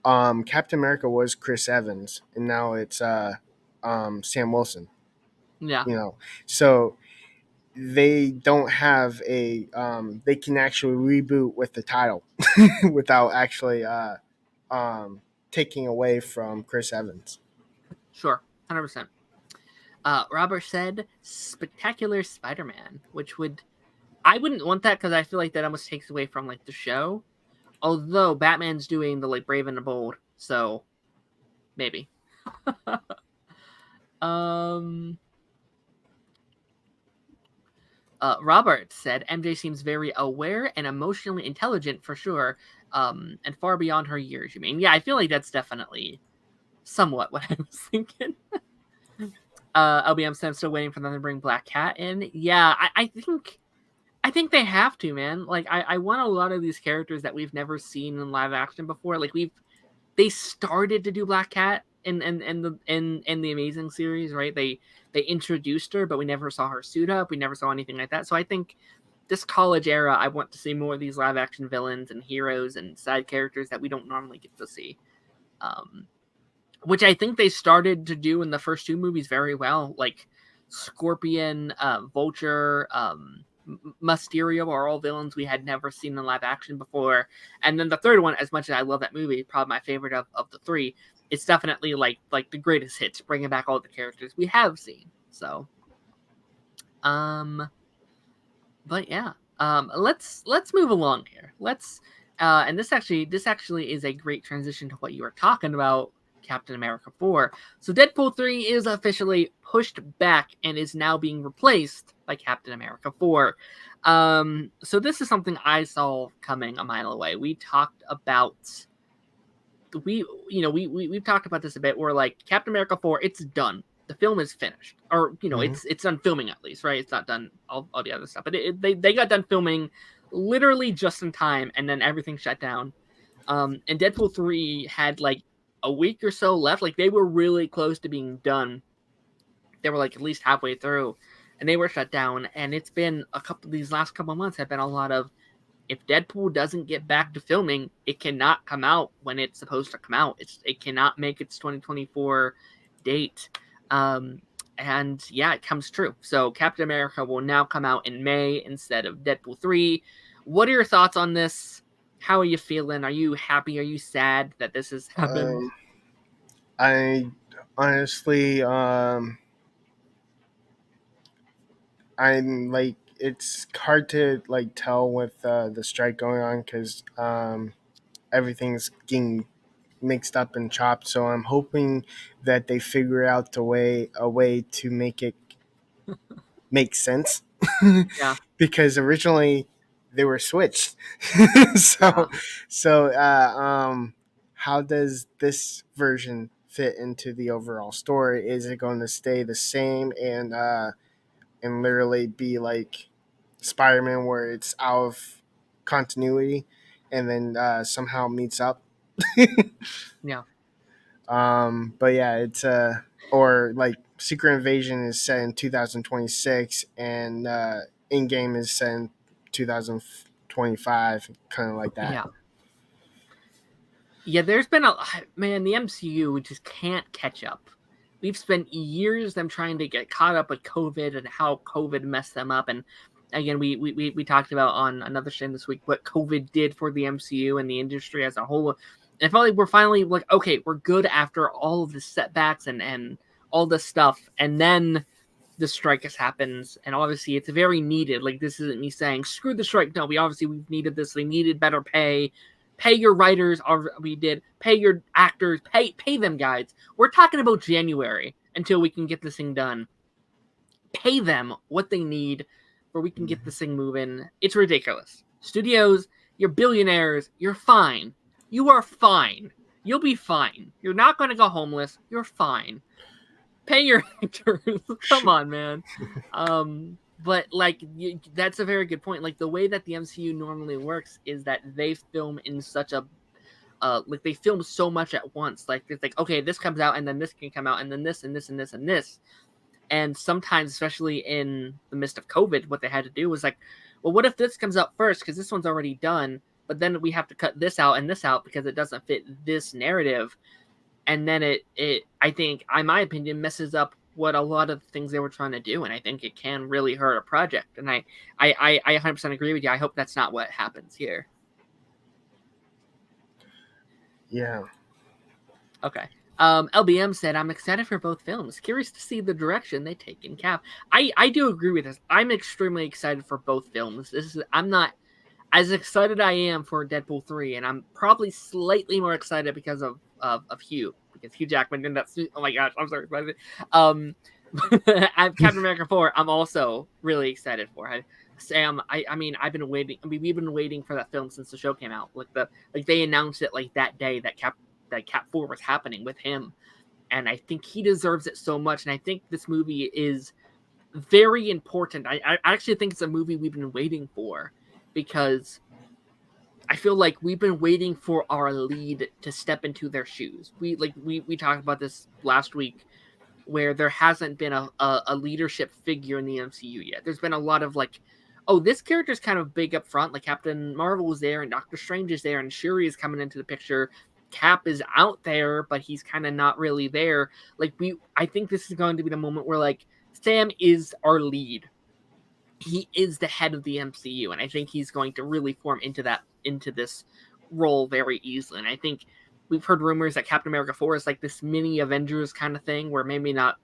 Captain America was Chris Evans and now it's Sam Wilson. Yeah, You know, so they don't have a they can actually reboot with the title without actually um, taking away from Chris Evans. sure, 100%. Robert said Spectacular Spider-Man, which would I wouldn't want that because I feel like that almost takes away from like the show. Although Batman's doing the like Brave and the Bold, so maybe. um Robert said MJ seems very aware and emotionally intelligent for sure, and far beyond her years. You mean? Yeah, I feel like that's definitely somewhat what I was thinking. LBM said I'm still waiting for them to bring Black Cat in. Yeah, I think they have to, man. Like I want a lot of these characters that we've never seen in live action before. Like they started to do Black Cat in the Amazing series, right? They introduced her, but we never saw her suit up. We never saw anything like that. So I think this college era, I want to see more of these live action villains and heroes and side characters that we don't normally get to see. Um, which I think they started to do in the first two movies very well, like Scorpion, Vulture, Mysterio are all villains we had never seen in live action before. And then the third one, as much as I love that movie, probably my favorite of the three, it's definitely like the greatest hits, bringing back all the characters we have seen. So, um, but yeah, let's move along here. Let's and this actually is a great transition to what you were talking about, Captain America 4. So Deadpool 3 is officially pushed back and is now being replaced by Captain America 4. So this is something I saw coming a mile away. We talked about we've talked about this a bit. Where like Captain America 4, it's done. The film is finished, or Mm-hmm. it's done filming at least, right? It's not done all the other stuff, but they got done filming literally just in time, and then everything shut down. And Deadpool 3 had like a week or so left. Like they were really close to being done. They were like at least halfway through, and they were shut down. And it's been a couple. These last couple months have been a lot of, if Deadpool doesn't get back to filming, it cannot come out when it's supposed to come out. It cannot make its 2024 date. Um, and yeah, it comes true. So Captain America will now come out in May instead of Deadpool 3. What are your thoughts on this? How are you feeling? Are you happy? Are you sad that this has happened? I honestly, I'm like, it's hard to like tell with the strike going on because everything's getting mixed up and chopped. So I'm hoping that they figure out a way to make it make sense Yeah, because originally they were switched. yeah, so so how does this version fit into the overall story? Is it going to stay the same and literally be like Spider-Man where it's out of continuity and then somehow meets up? yeah, But yeah, it's or like Secret Invasion is set in 2026 and in game is set in 2025, kind of like that. yeah. Yeah, there's been the MCU just can't catch up. We've spent years them trying to get caught up with COVID and how COVID messed them up. And again, we talked about on another stream this week what COVID did for the MCU and the industry as a whole. And finally, we're finally like, okay, we're good after all of the setbacks and all this stuff. And then the strike has happens, and obviously it's very needed. Like, this isn't me saying screw the strike. No, we've needed this. We needed better pay. Pay your writers. We did. Pay your actors. Pay them, guys. We're talking about January until we can get this thing done. Pay them what they need, where we can get this thing moving. It's ridiculous. Studios, you're billionaires. You're fine. You are fine. You'll be fine. You're not going to go homeless. You're fine. Pay your actors. Come on, man. But like that's a very good point. Like the way that the MCU normally works is that they film in such a like they film so much at once. Like it's like, okay, this comes out and then this can come out and then this and this and this and this. And sometimes, especially in the midst of COVID, what they had to do was like, well, what if this comes out first because this one's already done, but then we have to cut this out and this out because it doesn't fit this narrative. And then it I think, in my opinion, messes up what a lot of the things they were trying to do, and I think it can really hurt a project. And I 100% agree with you. I hope that's not what happens here. Yeah. Okay. LBM said, I'm excited for both films. Curious to see the direction they take in Cap. I do agree with this. I'm extremely excited for both films. I'm not as excited I am for Deadpool 3, and I'm probably slightly more excited because of Hugh, because Hugh Jackman in that suit. Oh my gosh, I'm sorry. Captain America 4, I'm also really excited for. Sam, I've been waiting. We've been waiting for that film since the show came out. Like they announced it like that day that Cap 4 was happening with him, and I think he deserves it so much. And I think this movie is very important. I actually think it's a movie we've been waiting for, because I feel like we've been waiting for our lead to step into their shoes. We talked about this last week, where there hasn't been a leadership figure in the MCU yet. There's been a lot of like, oh, this character's kind of big up front. Like Captain Marvel is there, and Doctor Strange is there, and Shuri is coming into the picture. Cap is out there, but he's kind of not really there. Like I think this is going to be the moment where like Sam is our lead. He is the head of the MCU, and I think he's going to really form into this role very easily. And I think we've heard rumors that Captain America 4 is like this mini Avengers kind of thing, where maybe not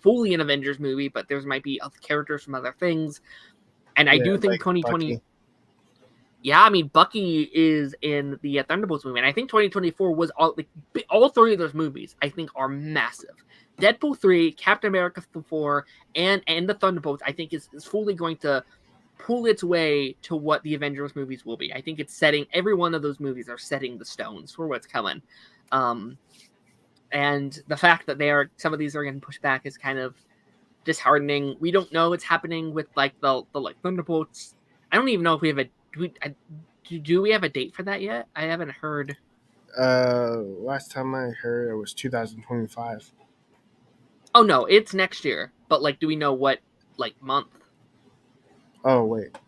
fully an Avengers movie, but there might be other characters from other things. And I do think like 2020. Bucky. Yeah, I mean Bucky is in the Thunderbolts movie, and I think 2024 was all three of those movies. I think are massive. Deadpool 3, Captain America 4, and the Thunderbolts, I think is fully going to pull its way to what the Avengers movies will be. I think it's setting, every one of those movies are setting the stones for what's coming. And the fact that some of these are getting pushed back is kind of disheartening. We don't know what's happening with like the like Thunderbolts. I don't even know if we have do we have a date for that yet? I haven't heard. Last time I heard it was 2025. Oh no, it's next year. But like, do we know what like month? Oh wait,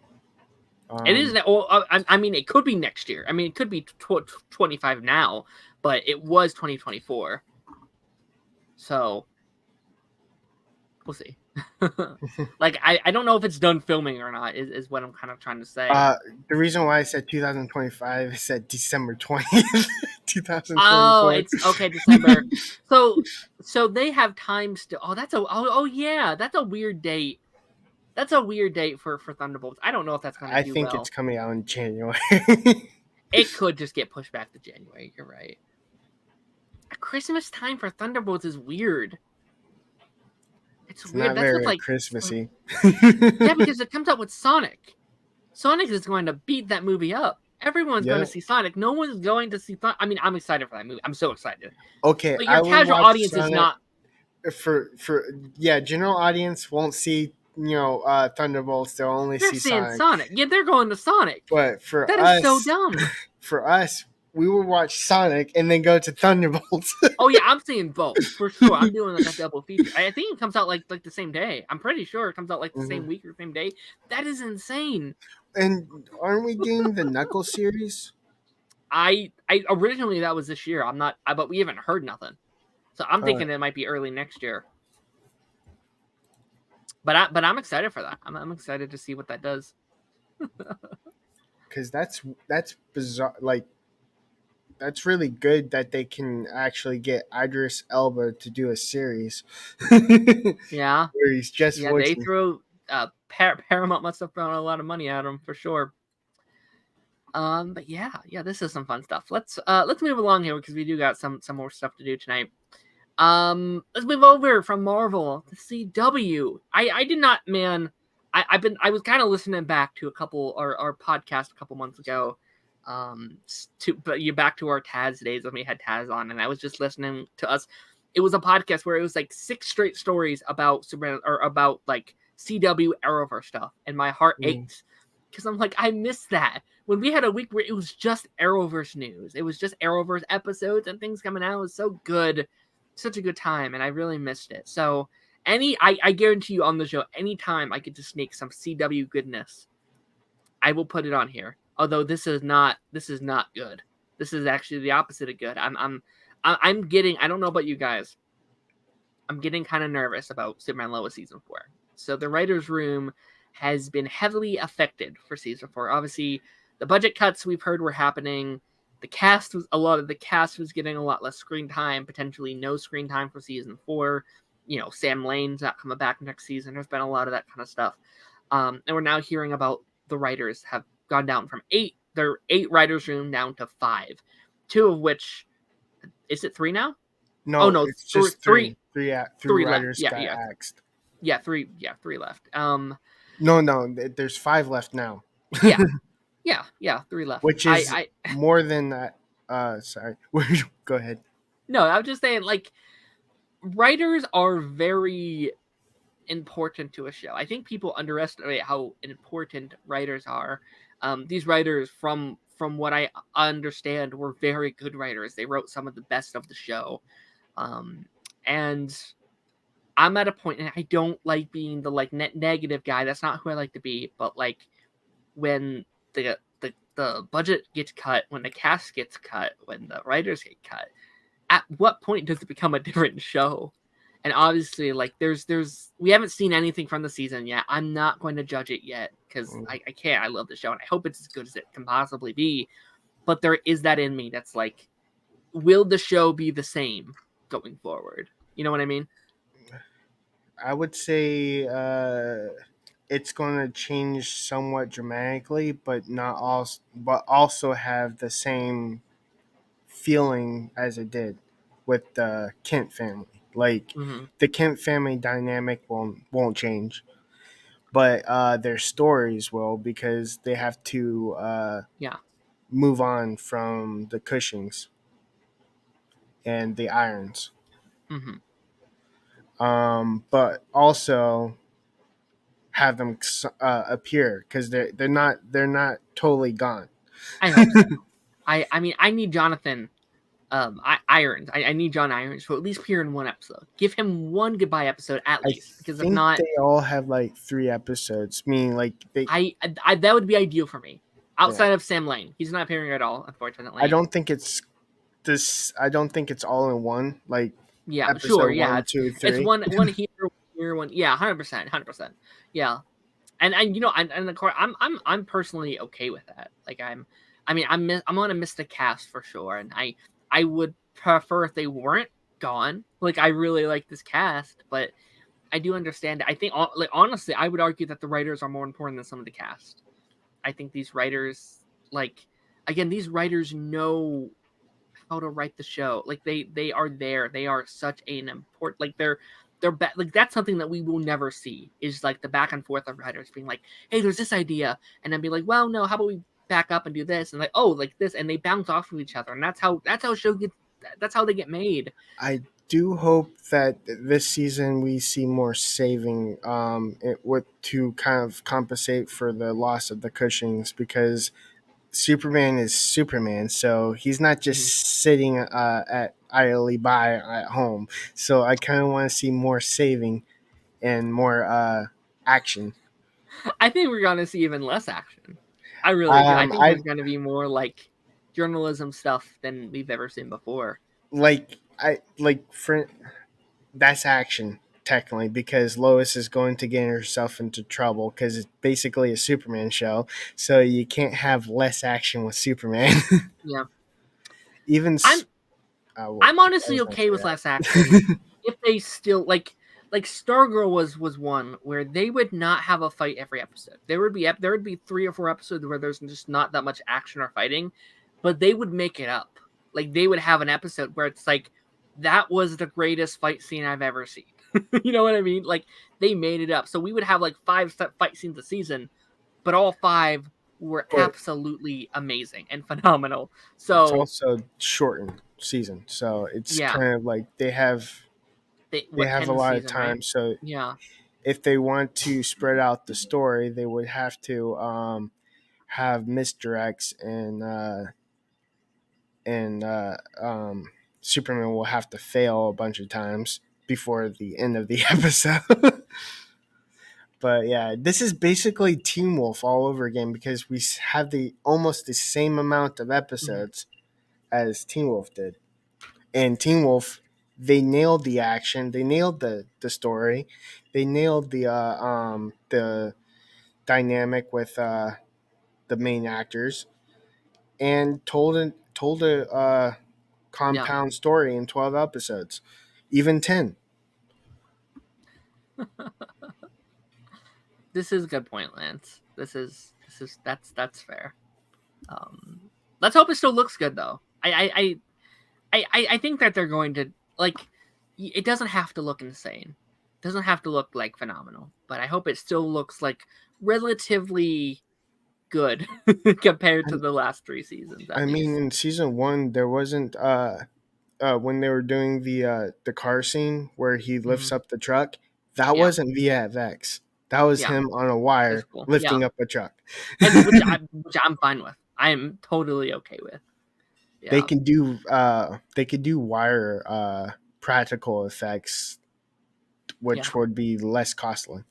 it is. Well, I mean, it could be next year. I mean, it could be 25 now, but it was 2024. So we'll see. Like, I don't know if it's done filming or not. Is what I'm kind of trying to say. The reason why I said 2025 is said December 20th, 2024. Oh, it's okay, December. So they have times to. Oh yeah, that's a weird date. That's a weird date for Thunderbolts. I don't know if that's going to do well. I think it's coming out in January. It could just get pushed back to January. You're right. Christmas time for Thunderbolts is weird. It's weird. Not very like Christmassy. Yeah, because it comes out with Sonic. Sonic is going to beat that movie up. Everyone's going to see Sonic. No one's going to see Sonic. I mean, I'm excited for that movie. I'm so excited. Okay, but your casual audience Sonic is not. General audience won't see Thunderbolts. They'll only see Sonic. Yeah, they're going to Sonic. But for that us, is so dumb. For us, we will watch Sonic and then go to Thunderbolts. Oh yeah, I'm seeing both for sure. I'm doing like a double feature. I think it comes out like the same day. I'm pretty sure it comes out like the same week or same day. That is insane. And aren't we getting the Knuckles series? I originally that was this year. But we haven't heard nothing. So I'm thinking it might be early next year. But I'm excited for that. I'm excited to see what that does. Because that's bizarre. Like, that's really good that they can actually get Idris Elba to do a series Yeah, where he's just yeah. They voicing. throw Paramount must have thrown a lot of money at him for sure. But yeah, this is some fun stuff. Let's move along here because we do got some more stuff to do tonight. Let's move over from Marvel to CW. I did not, man. I was kind of listening back to a couple our podcast a couple months ago. But you back to our Taz days when we had Taz on, and I was just listening to us. It was a podcast where it was like 6 straight stories about Superman or about like CW Arrowverse stuff, and my heart ached because I'm like, I missed that when we had a week where it was just Arrowverse news. It was just Arrowverse episodes and things coming out. It was so good, such a good time, and I really missed it. So I guarantee you on the show, anytime I get to sneak some CW goodness, I will put it on here. Although this is not good. This is actually the opposite of good. I'm getting, I don't know about you guys, I'm getting kind of nervous about Superman Lois season 4. So the writers' room has been heavily affected for season 4. Obviously, the budget cuts we've heard were happening. A lot of the cast was getting a lot less screen time, potentially no screen time for season 4. Sam Lane's not coming back next season. There's been a lot of that kind of stuff. And we're now hearing about the writers have gone down from 8, their 8 writers' room down to 5. 2 of which, is it 3 now? No, Oh no, it's just three. Three three left. writers got axed. Yeah, 3 left. No, there's 5 left now. Yeah. 3 left. Which is more than that. Sorry. Go ahead. No, I'm just saying, like, writers are very important to a show. I think people underestimate how important writers are. These writers, from what I understand, were very good writers. They wrote some of the best of the show. And I'm at a point, and I don't like being the like negative guy. That's not who I like to be. But like, when the budget gets cut, when the cast gets cut, when the writers get cut, at what point does it become a different show? And obviously, like, we haven't seen anything from the season yet. I'm not going to judge it yet because I can't. I love the show, and I hope it's as good as it can possibly be. But there is that in me that's like, will the show be the same going forward? You know what I mean? I would say it's going to change somewhat dramatically, but not all, but also have the same feeling as it did with the Kent family. Like, the Kent family dynamic won't change, but their stories will, because they have to move on from the Cushings and the Irons. But also have them appear, because they're not totally gone. I hope so. I mean, I need Jonathan Irons. I need John Irons to at least appear in one episode. Give him one goodbye episode at least, because if not, they all have like 3 episodes. Meaning, like, I that would be ideal for me. Outside of Sam Lane, he's not appearing at all, unfortunately. I don't think it's this. I don't think it's all in one. Like, episode sure, 1, 2, 3. It's one here, one. Yeah, 100%. Yeah, and of course, I'm personally okay with that. Like, I'm gonna miss the cast for sure, and I would prefer if they weren't gone. Like, I really like this cast, but I do understand. I think, like, honestly, I would argue that the writers are more important than some of the cast. I think these writers, like, again, these writers know how to write the show. Like, they are there. They are such an important, like, they're like, that's something that we will never see, is like the back and forth of writers being like, hey, there's this idea, and then be like, well, no, how about we back up and do this, and like, oh, like this, and they bounce off of each other, and that's how they get made. I do hope that this season we see more saving to kind of compensate for the loss of the Cushings, because Superman is Superman, so he's not just sitting at idly by at home. So I kind of want to see more saving and more action. I think we're gonna see even less action. I really do. I think there's gonna be more like journalism stuff than we've ever seen before. That's action technically because Lois is going to get herself into trouble because it's basically a Superman show, so you can't have less action with Superman. Yeah, Even I'm I honestly was gonna okay say with less action that. if they still like Stargirl was one where they would not have a fight every episode. There would be 3 or 4 episodes where there's just not that much action or fighting, but they would make it up. Like they would have an episode where it's like that was the greatest fight scene I've ever seen. You know what I mean? Like they made it up. So we would have like 5 fight scenes a season, but all 5 were But absolutely amazing and phenomenal. it's So also shortened season, so it's yeah, kind of like they have what a 10 lot of season, right? time. So Yeah. if they want to spread out the story, they would have to have misdirects and Superman will have to fail a bunch of times before the end of the episode. But yeah, this is basically Teen Wolf all over again because we have the almost the same amount of episodes as Teen Wolf did. And Teen Wolf, they nailed the action, they nailed the story, they nailed the dynamic with the main actors, and told a Yeah. compound story in 12 episodes, even 10. This is a good point, Lance. That's fair. Let's hope it still looks good though. I think that they're going to like. It doesn't have to look insane. It doesn't have to look like phenomenal. But I hope it still looks like relatively good compared to the last 3 seasons at I mean, least. in season 1, there wasn't when they were doing the car scene where he lifts Mhm. up the truck. That Yeah, wasn't VFX. That was yeah, him on a it's wire cool. Yeah, lifting up a truck. and which I'm fine with. I am totally okay with. They Yeah, can do wire practical effects, yeah. which would be less costly.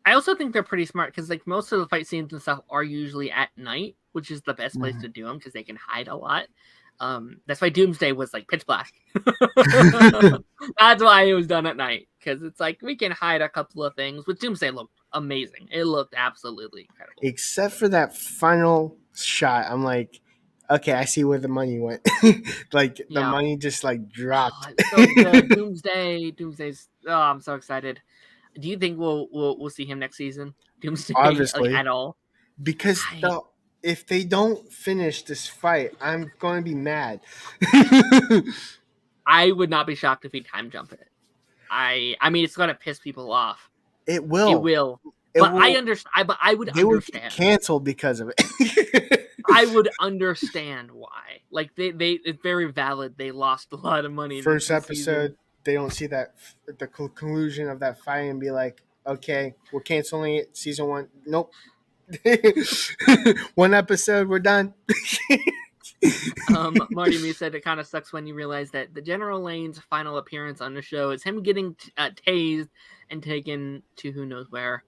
I also think they're pretty smart because like most of the fight scenes and stuff are usually at night, which is the best place to do them because they can hide a lot. That's why Doomsday was like pitch black. That's why it was done at night because it's like we can hide a couple of things. But Doomsday looked amazing. It looked absolutely incredible. Except for that final shot, I'm like, okay, I see where the money went. Like the Yeah, money just like oh, dropped. it's so good. Doomsday's. Oh, I'm so excited. Do you think we'll see him next season? Doomsday like Obviously, at all? because I if they don't finish this fight, I'm going to be mad. I would not be shocked if he time jump it. I mean, it's gonna piss people off. It It will. will, It but I will. understand. But I would They will get understand. canceled because of it. I would understand why. Like they it's very valid. They lost a lot of money First this season. episode, they don't see that the conclusion of that fight and be like, okay, we're canceling it. Season 1, nope. One episode, we're done. Marty Me said it kind of sucks when you realize that the General Lane's final appearance on the show is him getting tased and taken to who knows where.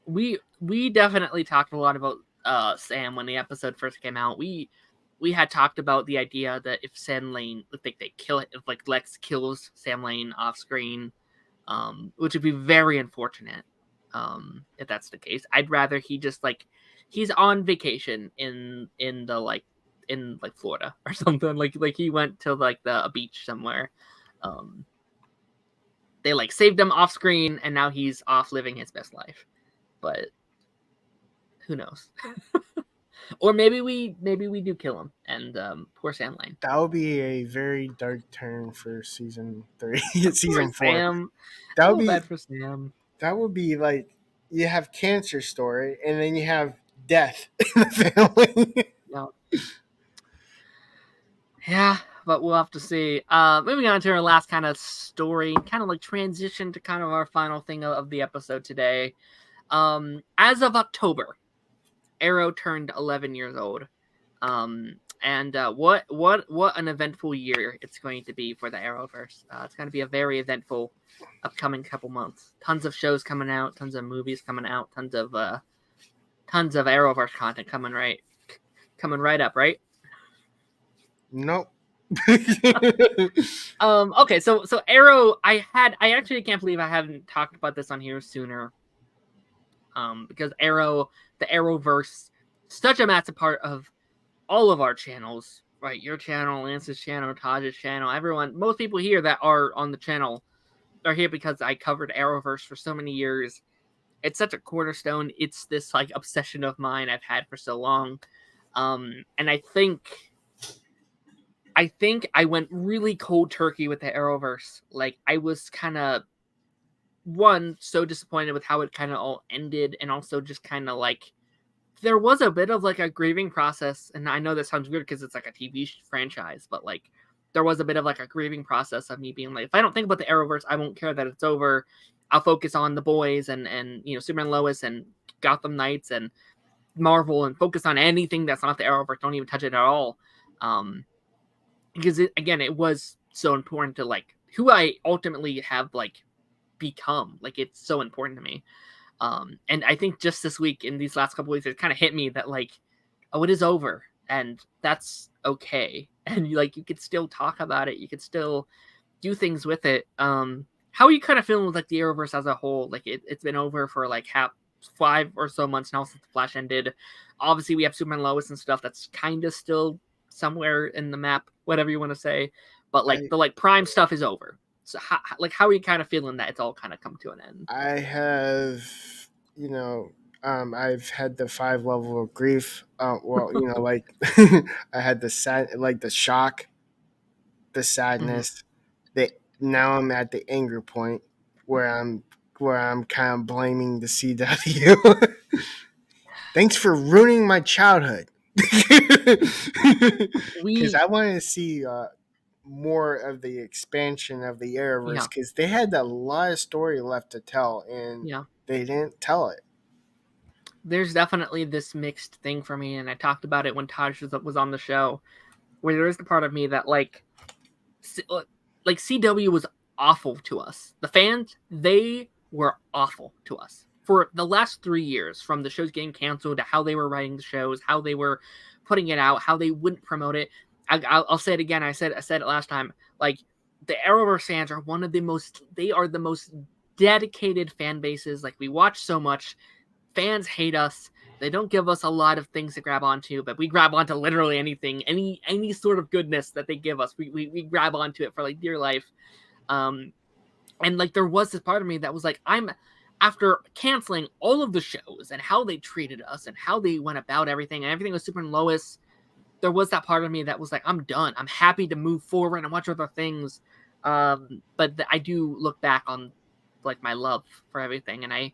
We definitely talked a lot about Sam when the episode first came out. We had talked about the idea that if Sam Lane, if they kill it, if like Lex kills Sam Lane off screen, which would be very unfortunate, if that's the case. I'd rather he just like he's on vacation in the like in like Florida or something. Like he went to like a beach somewhere. Um, they like saved him off screen, and now he's off living his best life. But who knows? Or maybe we do kill him and poor Sam Lane. That would be a very dark turn for season 3, Poor season 4. Sam. That I would feel be bad for Sam. like you have cancer story and then you have death in the family. Yeah. Yeah, but we'll have to see. Moving on to our last kind of story, kind of like transition to kind of our final thing of the episode today. As of October, Arrow turned 11 years old. And what an eventful year it's going to be for the Arrowverse. It's going to be a very eventful upcoming couple months. Tons of shows coming out, tons of movies coming out, tons of Arrowverse content coming right coming right up, right? Nope. Okay, so Arrow, I actually can't believe I haven't talked about this on here sooner. Because Arrow, the Arrowverse, such a massive part of all of our channels, right? Your channel, Lance's channel, Taj's channel, everyone, most people here that are on the channel are here because I covered Arrowverse for so many years. It's such a cornerstone. It's this like obsession of mine I've had for so long. And I think I went really cold turkey with the Arrowverse. Like I was kind of one so disappointed with how it kind of all ended, and also just kind of like there was a bit of like a grieving process. And I know that sounds weird because it's like a TV franchise, but like there was a bit of like a grieving process of me being like, if I don't think about the Arrowverse, I won't care that it's over. I'll focus on the boys and you know Superman, Lois, and Gotham Knights and Marvel, and focus on anything that's not the Arrowverse. Don't even touch it at all. Because it was so important to like who I ultimately have like become. Like it's so important to me. And I think just this week, in these last couple weeks, it kind of hit me that like, oh, it is over, and that's okay. And you could still talk about it. You could still do things with it. How are you kind of feeling with like the Arrowverse as a whole? Like it's been over for like 5 or so months now since the Flash ended. Obviously, we have Superman, Lois, and stuff that's kind of still somewhere in the map, whatever you want to say. But like the prime stuff is over. So how are you kind of feeling that it's all kind of come to an end? I have, I've had the 5 level of grief. Like I had the the shock, the sadness. Now I'm at the anger point where I'm kind of blaming the CW. Thanks for ruining my childhood. Because I wanted to see more of the expansion of the Arrowverse, because they had a lot of story left to tell, and they didn't tell it. There's definitely this mixed thing for me, and I talked about it when Taj was on the show, where there is the part of me that like CW was awful to us. The fans, they were awful to us for the last 3 years, from the shows getting canceled to how they were writing the shows, how they were putting it out, how they wouldn't promote it. I'll say it again. I said it last time. Like the Arrowverse fans are they are the most dedicated fan bases. Like we watch so much. Fans hate us. They don't give us a lot of things to grab onto, but we grab onto literally anything, any sort of goodness that they give us. We grab onto it for like dear life. And like there was this part of me that was like, after canceling all of the shows and how they treated us and how they went about everything, and everything was Super and Lois, there was that part of me that was like, I'm done. I'm happy to move forward and watch other things. But I do look back on like my love for everything, and I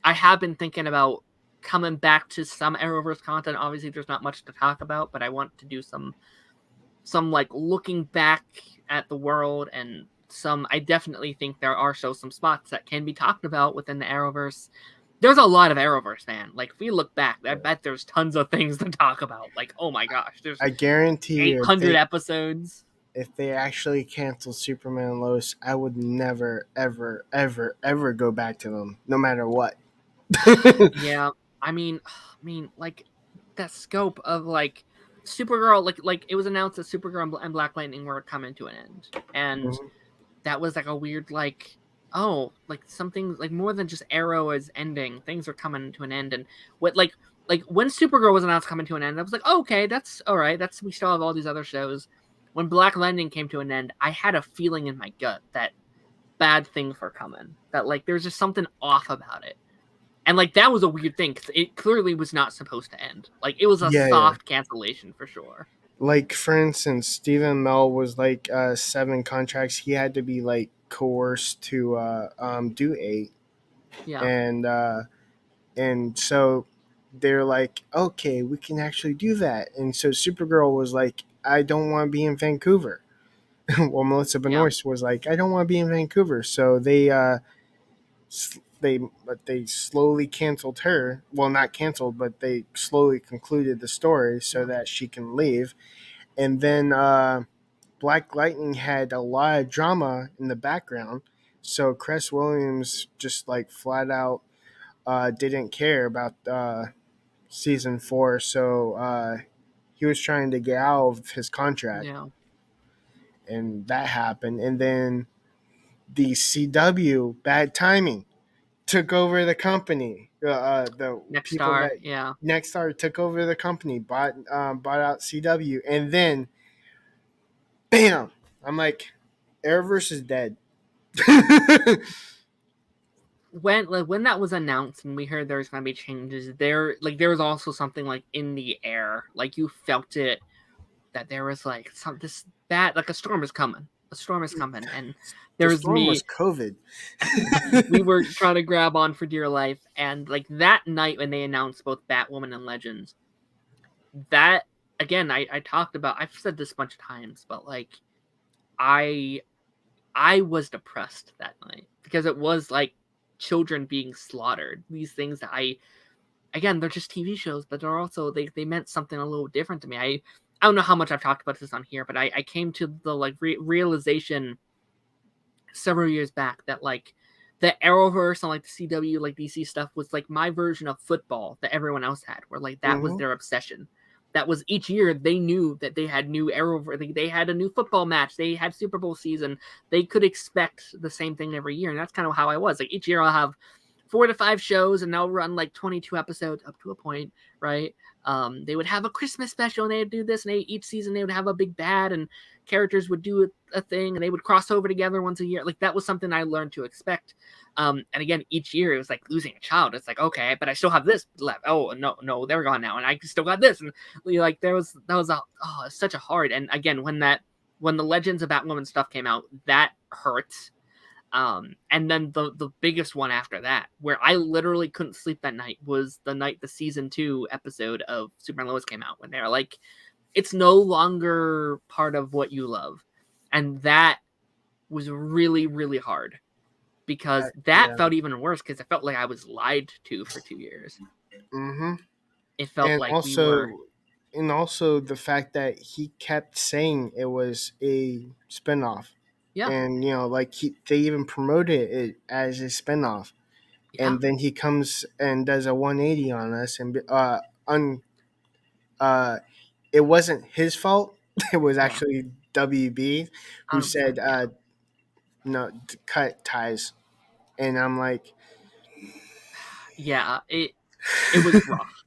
have been thinking about coming back to some Arrowverse content. Obviously, there's not much to talk about, but I want to do some like looking back at the world, and I definitely think there are some spots that can be talked about within the Arrowverse. There's a lot of Arrowverse, man. Like if we look back, I bet there's tons of things to talk about. Like, oh my gosh, there's I guarantee 800 episodes. If they actually canceled Superman and Lois, I would never, ever, ever, ever go back to them, no matter what. Yeah, I mean, like that scope of like Supergirl, like it was announced that Supergirl and Black Lightning were coming to an end, and that was like a weird like, oh, like something like more than just Arrow is ending, things are coming to an end. And what like when Supergirl was announced coming to an end, I was like, oh, okay, that's all right. We still have all these other shows. When Black Lightning came to an end, I had a feeling in my gut that bad things were coming. That like there's just something off about it. And like that was a weird thing because it clearly was not supposed to end. Like it was a soft cancellation for sure. Like for instance, Stephen Amell was like 7 contracts. He had to be like coerced to do 8. Yeah. And so they're like, okay, we can actually do that. And so Supergirl was like, I don't want to be in Vancouver. Well, Melissa Benoist was like, I don't want to be in Vancouver. So they slowly canceled her. Well, not canceled, but they slowly concluded the story so that she can leave. And then Black Lightning had a lot of drama in the background. So Cress Williams just like flat out didn't care about season 4. So he was trying to get out of his contract, Yeah. and that happened. And then the CW, bad timing, took over the company. The Next people Star. that Yeah. Nexstar took over the company, bought out CW, and then bam, I'm like, Arrowverse is dead. When that was announced and we heard there was going to be changes, there was also something like in the air, like you felt it, that there was like this bad, like a storm is coming. A storm is coming, and The there's storm was me. COVID. We were trying to grab on for dear life, and like that night when they announced both Batwoman and Legends, that again, I talked about. I've said this a bunch of times, but like I was depressed that night because it was like children being slaughtered. These things that again, they're just TV shows, but they're also they meant something a little different to me. I don't know how much I've talked about this on here, but I came to the like realization several years back that like the Arrowverse and like the CW, like DC stuff was like my version of football that everyone else had, where like that was Mm-hmm. their obsession. That was each year they knew that they had new Arrowverse, they had a new football match, they had Super Bowl season, they could expect the same thing every year, and that's kind of how I was. Like each year I'll have 4 to 5 shows, and they'll run like 22 episodes up to a point, right? They would have a Christmas special, and they'd do this, and each season they would have a big bad, and characters would do a thing, and they would cross over together once a year. Like that was something I learned to expect. And again, each year it was like losing a child. It's like, okay, but I still have this left. Oh no, they're gone now, and I still got this. And like that was such a hard. And again, when the Legends of Batwoman stuff came out, that hurt. And then the biggest one after that, where I literally couldn't sleep that night, was the night the season 2 episode of Superman Lois came out, when they're like, it's no longer part of what you love. And that was really, really hard, because that felt even worse, because it felt like I was lied to for 2 years. Mm-hmm. It felt And like also the fact that he kept saying it was a spinoff. Yeah. And like they even promoted it as a spinoff. Yeah. And then he comes and does a 180 on us, and it wasn't his fault. It was actually WB who said no, cut ties. And I'm like, yeah, it was rough.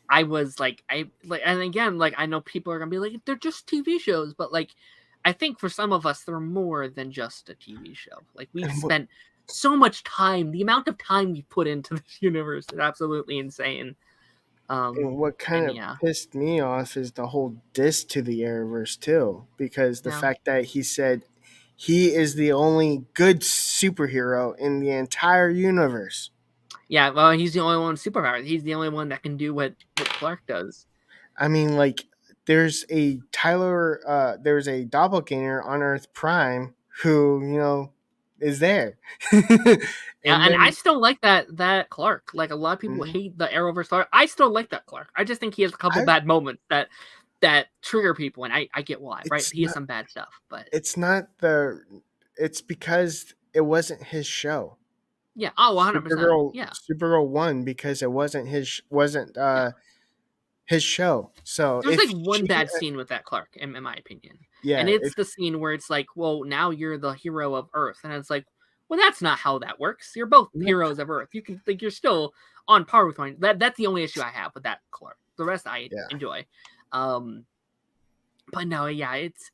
I was like, and again, like, I know people are gonna be like, they're just TV shows, but like, I think for some of us, they're more than just a TV show. Like, we've spent so much time. The amount of time we put into this universe is absolutely insane. And what kind of pissed me off is the whole diss to the Arrowverse too, because the fact that he said he is the only good superhero in the entire universe. Yeah, well, he's the only one superpower. He's the only one that can do what Clark does. I mean, like, there's a doppelganger on Earth Prime who is there. And I still like that Clark. Like, a lot of people hate the Arrowverse Clark. I still like that Clark. I just think he has a couple bad moments that trigger people, and I get why, right? He has some bad stuff, but it's because it wasn't his show. Yeah. Oh, 100%. Yeah. Supergirl won because it wasn't his show. So there's like one bad scene with that Clark, in my opinion. Yeah. And it's the scene where it's like, well, now you're the hero of Earth, and it's like, well, that's not how that works. You're both heroes of Earth. You can think you're still on par with one. That's the only issue I have with that Clark. The rest I enjoy. But no, yeah, it's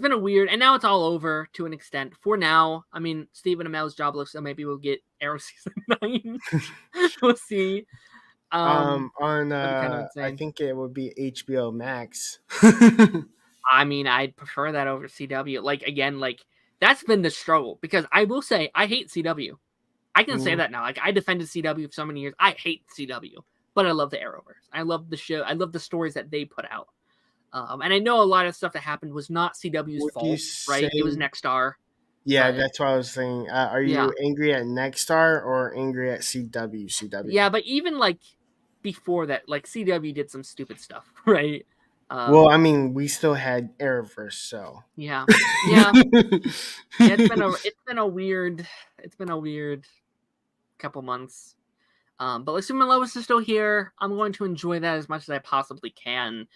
been a weird, and now it's all over to an extent. For now, I mean, Stephen Amell's jobless, so maybe we'll get Arrow season 9. We'll see. I think it would be HBO Max. I mean, I'd prefer that over CW. Like, again, like, that's been the struggle, because I will say I hate CW. I can say that now. Like, I defended CW for so many years. I hate CW, but I love the Arrowverse. I love the show. I love the stories that they put out. And I know a lot of stuff that happened was not CW's fault, right? It was Nexstar. Yeah, that's what I was saying. Are you angry at Nexstar or angry at CW? Yeah, but even like before that, like, CW did some stupid stuff, right? Well, I mean, we still had Arrowverse, so yeah. It's been a weird couple months. But like, Superman Lois is still here. I'm going to enjoy that as much as I possibly can.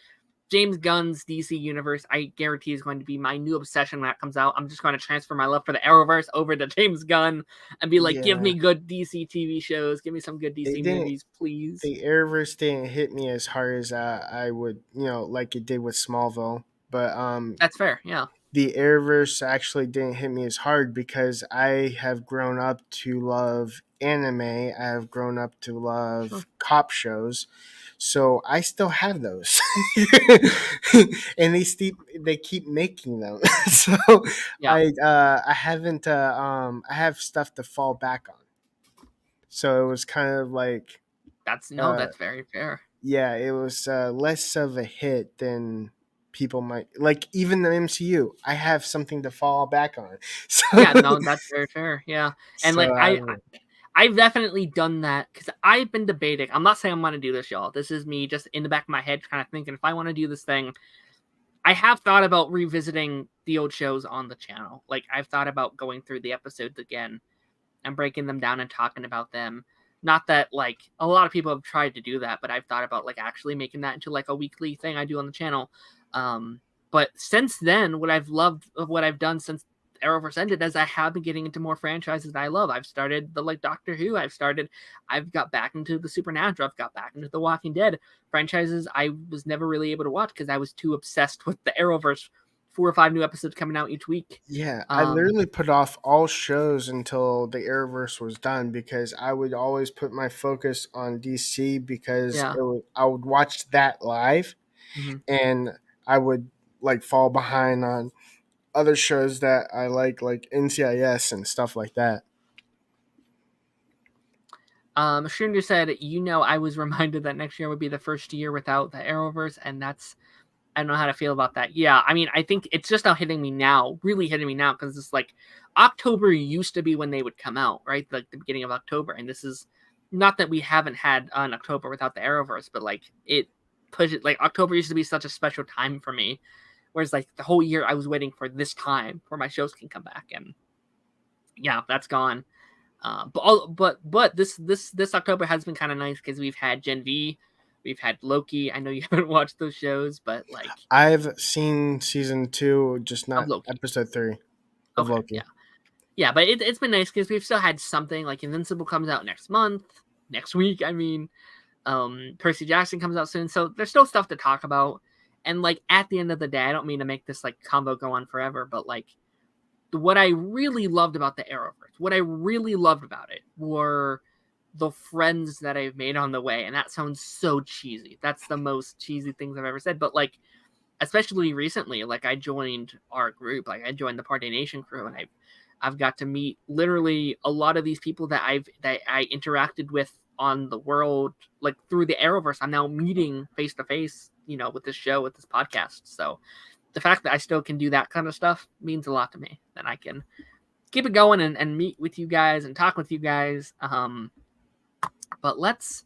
James Gunn's DC universe, I guarantee, is going to be my new obsession when that comes out. I'm just going to transfer my love for the Arrowverse over to James Gunn and be like, give me good DC TV shows, give me some good DC movies, please. The Arrowverse didn't hit me as hard as I would, like it did with Smallville. But that's fair, yeah. The Arrowverse actually didn't hit me as hard because I have grown up to love anime. I have grown up to love cop shows. So I still have those, and they keep making them. So yeah. I haven't I have stuff to fall back on. So it was kind of like that's very fair. Yeah, it was less of a hit than people might like. Even the MCU, I have something to fall back on. So yeah, no, that's very fair. Yeah, and so, like I've definitely done that because I've been debating. I'm not saying I'm going to do this, y'all. This is me just in the back of my head kind of thinking if I want to do this thing. I have thought about revisiting the old shows on the channel. Like, I've thought about going through the episodes again and breaking them down and talking about them. Not that, like, a lot of people have tried to do that, but I've thought about, like, actually making that into, like, a weekly thing I do on the channel. But since then, what I've loved of what I've done since Arrowverse ended is I have been getting into more franchises that I love. I've started the like Doctor Who. I've got back into the Supernatural. I've got back into the Walking Dead franchises I was never really able to watch because I was too obsessed with the Arrowverse. 4 or 5 new episodes coming out each week. Yeah, I literally put off all shows until the Arrowverse was done because I would always put my focus on DC because I would watch that live, and I would like fall behind on other shows that I like NCIS and stuff like that. Shrinder said, I was reminded that next year would be the first year without the Arrowverse, and I don't know how to feel about that. Yeah, I mean, I think it's just now really hitting me now, because it's like October used to be when they would come out, right? Like the beginning of October, and this is not that we haven't had an October without the Arrowverse, but like it pushes, like October used to be such a special time for me. Whereas like the whole year I was waiting for this time where my shows can come back, and yeah, that's gone. But this October has been kind of nice because we've had Gen V, we've had Loki. I know you haven't watched those shows, but like I've seen season 2, just not episode 3 of Loki. Yeah, but it's been nice because we've still had something. Like Invincible comes out next week. I mean, Percy Jackson comes out soon, so there's still stuff to talk about. And like at the end of the day, I don't mean to make this like convo go on forever, but like what I really loved about the Arrowverse, what I really loved about it were the friends that I've made on the way. And that sounds so cheesy. That's the most cheesy things I've ever said. But like, especially recently, like I joined our group, like I joined the Party Nation crew, and I've got to meet literally a lot of these people that I interacted with on the world, like through the Arrowverse. I'm now meeting face to face, with this show, with this podcast. So the fact that I still can do that kind of stuff means a lot to me. That I can keep it going and meet with you guys and talk with you guys. But let's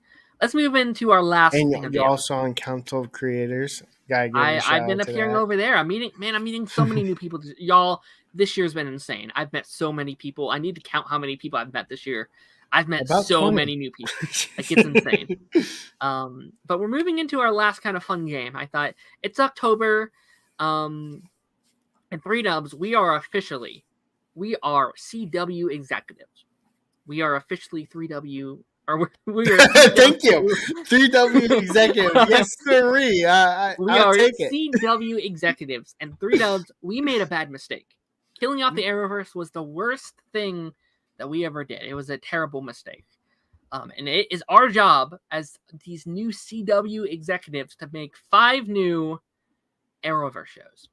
move into our last. And you're also on Council of Creators. I've been appearing over there. I'm meeting so many new people. Y'all, this year's been insane. I've met so many people. I need to count how many people I've met this year. I've met about so 20. Many new people. Like, it's insane. But we're moving into our last kind of fun game. I thought it's October. And 3Dubs, we are CW executives. We are officially 3W. We are Thank you. 3W executives. Yes, sir. We are CW executives. And 3Dubs, we made a bad mistake. Killing off the Arrowverse was the worst thing that we ever did. It was a terrible mistake. And it is our job as these new CW executives to make 5 new Arrowverse shows.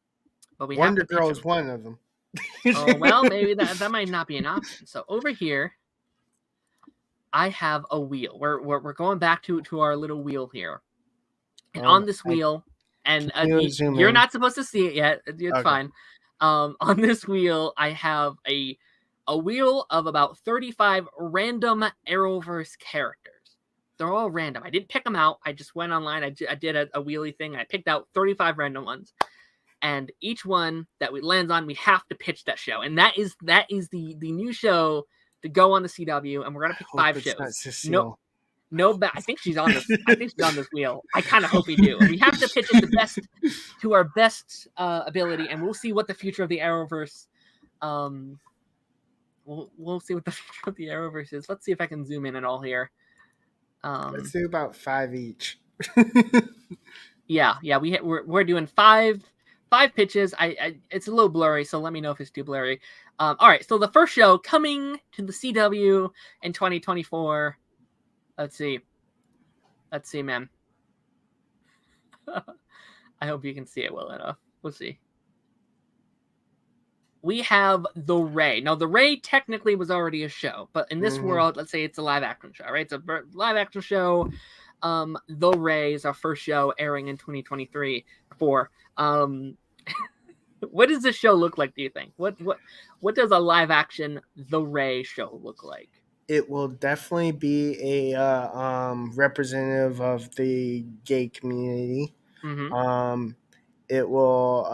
But we Wonder Girl is one of them. Oh, well, maybe that might not be an option. So over here, I have a wheel. We're going back to our little wheel here. And on this wheel, and you're not supposed to see it yet. It's fine. On this wheel, I have a wheel of about 35 random Arrowverse characters. They're all random. I didn't pick them out. I just went online. I did a wheelie thing. I picked out 35 random ones. And each one that we lands on, we have to pitch that show. And that is the new show to go on the CW. And we're going to pick 5 shows. No, I think she's on this. I think she's on this wheel. I kind of hope we do. We have to pitch it to our best ability, and we'll see what the future of the Arrowverse. We'll see what the future of the Arrowverse is. Let's see if I can zoom in at all here. Let's do about 5 each. Yeah, we're doing five pitches. It's a little blurry, so let me know if it's too blurry. All right, so the first show coming to the CW in 2024. Let's see, man. I hope you can see it well enough. We'll see. We have The Ray. Now, The Ray technically was already a show, but in this world, let's say it's a live action show, right? It's a live action show. The Ray is our first show airing in 2023. What does this show look like, do you think? What does a live action The Ray show look like? It will definitely be a representative of the gay community. Mm-hmm. It will